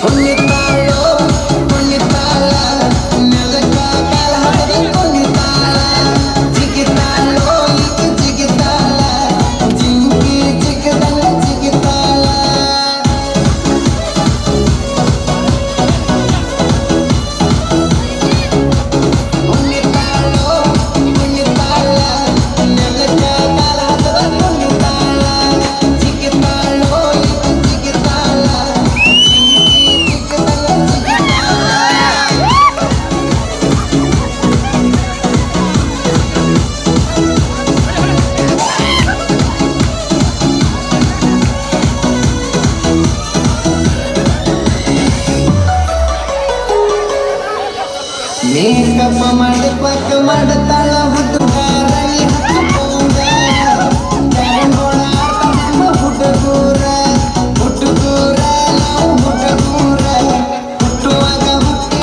ಕುಣಿತಾಳೋ ಕುಣಿತಾಳ ನೆಲಕ ಕಾಲ ಹಾಕಿ ಕುಣಿತಾಳ ಜಿಗಿತಾಳೋ ಈಕೆ ಜಿಗಿತಾಳ ಜಿಂಕಿ ಜಿಗದಂಗ ಜಿಗಿತಾಳ ಕುಣಿತಾಳೋ ಕುಣಿತಾಳ ನೆಲಕ ಕಾಲ ಹಾಕಿ ಕುಣಿತಾಳ ಜಿಗಿತಾಳೋ ಈಕೆ ಜಿಗಿತಾಳ ಮೇಕಪ್ಪ ಮಾಡಿ ಪಕ್ಕ ಮಾಡತಾಳ ಹುಡುಗಾರಲಿ ಹಚ್ಚಿಕೊಂಡ ಕ್ಯಾರಂಬೋಳ ಆಡ್ತಾಳ ನಮ್ಮ ಹುಡುಗೂರ ಹುಡುಗೂರ ನಾವು ಹುಡುಗೂರ ಹುಟ್ಟುವಾಗ ಹುಟ್ಟಿ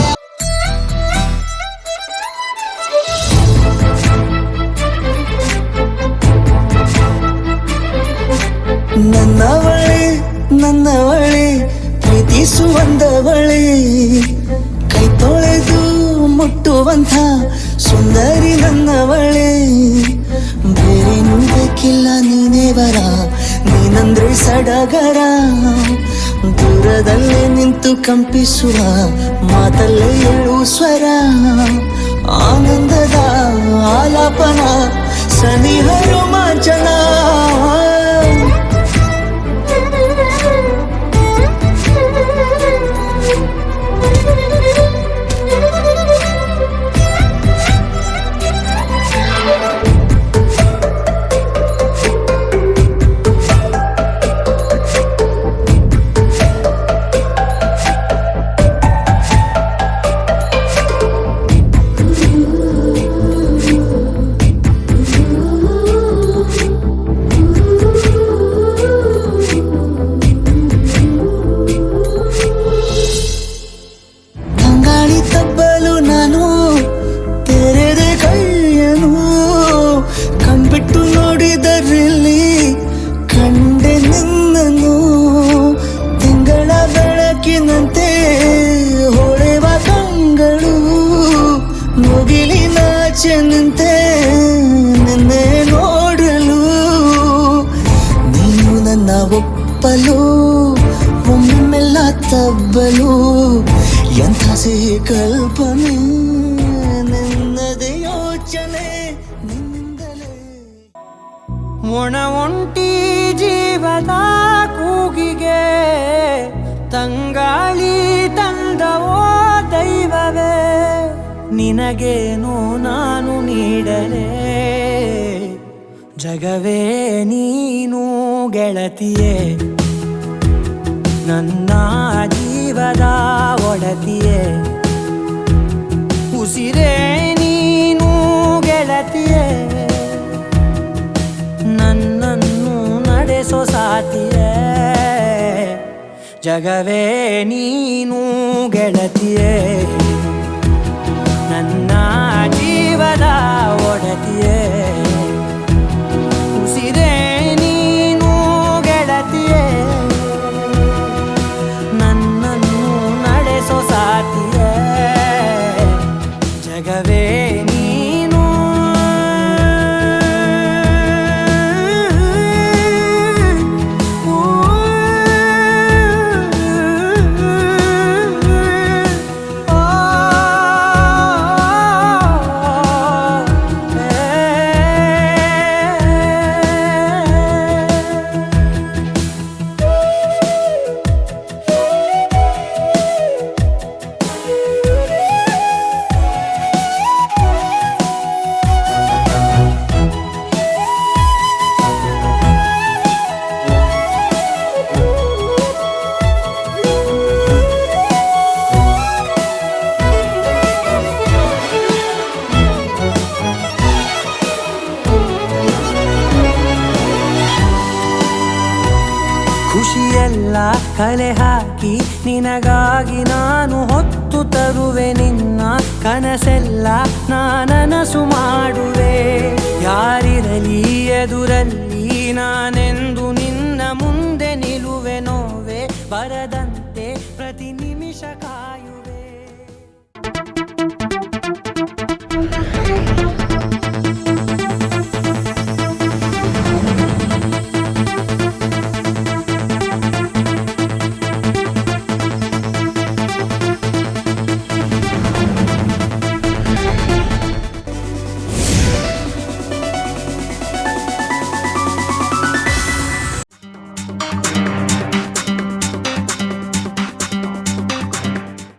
ನನ್ನವಳೆ ಪ್ರೀತಿಸುವಂದವಳೆ ಕೈ ತೊಳೆದು ಮುಟ್ಟುವಂಥ ಸುಂದರಿ ನನ್ನವಳೆ ಬೇರೇನೂ ಬೇಕಿಲ್ಲ ನೀನೇ ವರ ನೀನಂದ್ರೆ ಸಡಗರ ದೂರದಲ್ಲೇ ನಿಂತು ಕಂಪಿಸುವ ಮಾತಲ್ಲೇ ಏಳು ಸ್ವರ ಆನಂದದ ಆಲಾಪನ ಸನಿಹ ರೋಮಾಂಚನ ತಂಗಾಳಿ ತಬ್ಬಲು ನಾನು ತೆರೆದೆ ಕೈಯನು ಕಂಬಿಟ್ಟು ನೋಡಿದರಲ್ಲಿ ಕಂಡೆ ನಿನ್ನನು ತಿಂಗಳ ಬೆಳಕಿನಂತೆ ಹೊಳೆವ ಕಂಗಳು ಮುಗಿಲಿನಾಚೆ ನಿಂತೆ ನಿನ್ನೆ ನೋಡಲು ನೀನು ನನ್ನ ಒಪ್ಪಲು ಒಮ್ಮೆಲ್ಲ ತಬ್ಬಲು ಎಂಥ ಸಿಹಿ ಕಲ್ಪನೆ ನಿನ್ನದೇ ಯೋಚನೆ ನಿನ್ನಿಂದಲೇ ಒಣ ಒಂಟಿ ಜೀವದ ಕೂಗಿಗೆ ತಂಗಾಳಿ ತಂದವೋ ದೈವವೇ ನಿನಗೇನು ನಾನು ನೀಡಲೇ ಜಗವೇ ನೀನು ಗೆಳತಿಯೇ ನನ್ನ ಜೀವದ ಒಡತಿಯೇ ಉಸಿರೇ ನೀನು ಗೆಳತಿಯೇ ನನ್ನನ್ನು ನಡೆಸೋ ಸಾತಿಯೇ ಜಗವೇ ನೀನು ಗೆಳತಿಯೇ ನನ್ನ ಜೀವದ ಒಡತಿಯೇ ಉಸಿರೇ ನೀನು ಗೆಳತಿಯೇ ನನ್ನನ್ನು ನಡೆಸೋ ಸಾತಿಯೇ ಜಗವೇ ನೀನು ಓ ಕಲೆ ಹಾಕಿ ನಿನಗಾಗಿ ನಾನು ಹೊತ್ತು ತರುವೆ ನಿನ್ನ ಕನಸೆಲ್ಲ ನಾನನಸು ಮಾಡುವೆ ಯಾರಿರಲಿ ಎದುರಲ್ಲಿ ನಾನೆಂದು ನಿನ್ನ ಮುಂದೆ ನಿಲುವೆ ನೋವೆ ಬರದ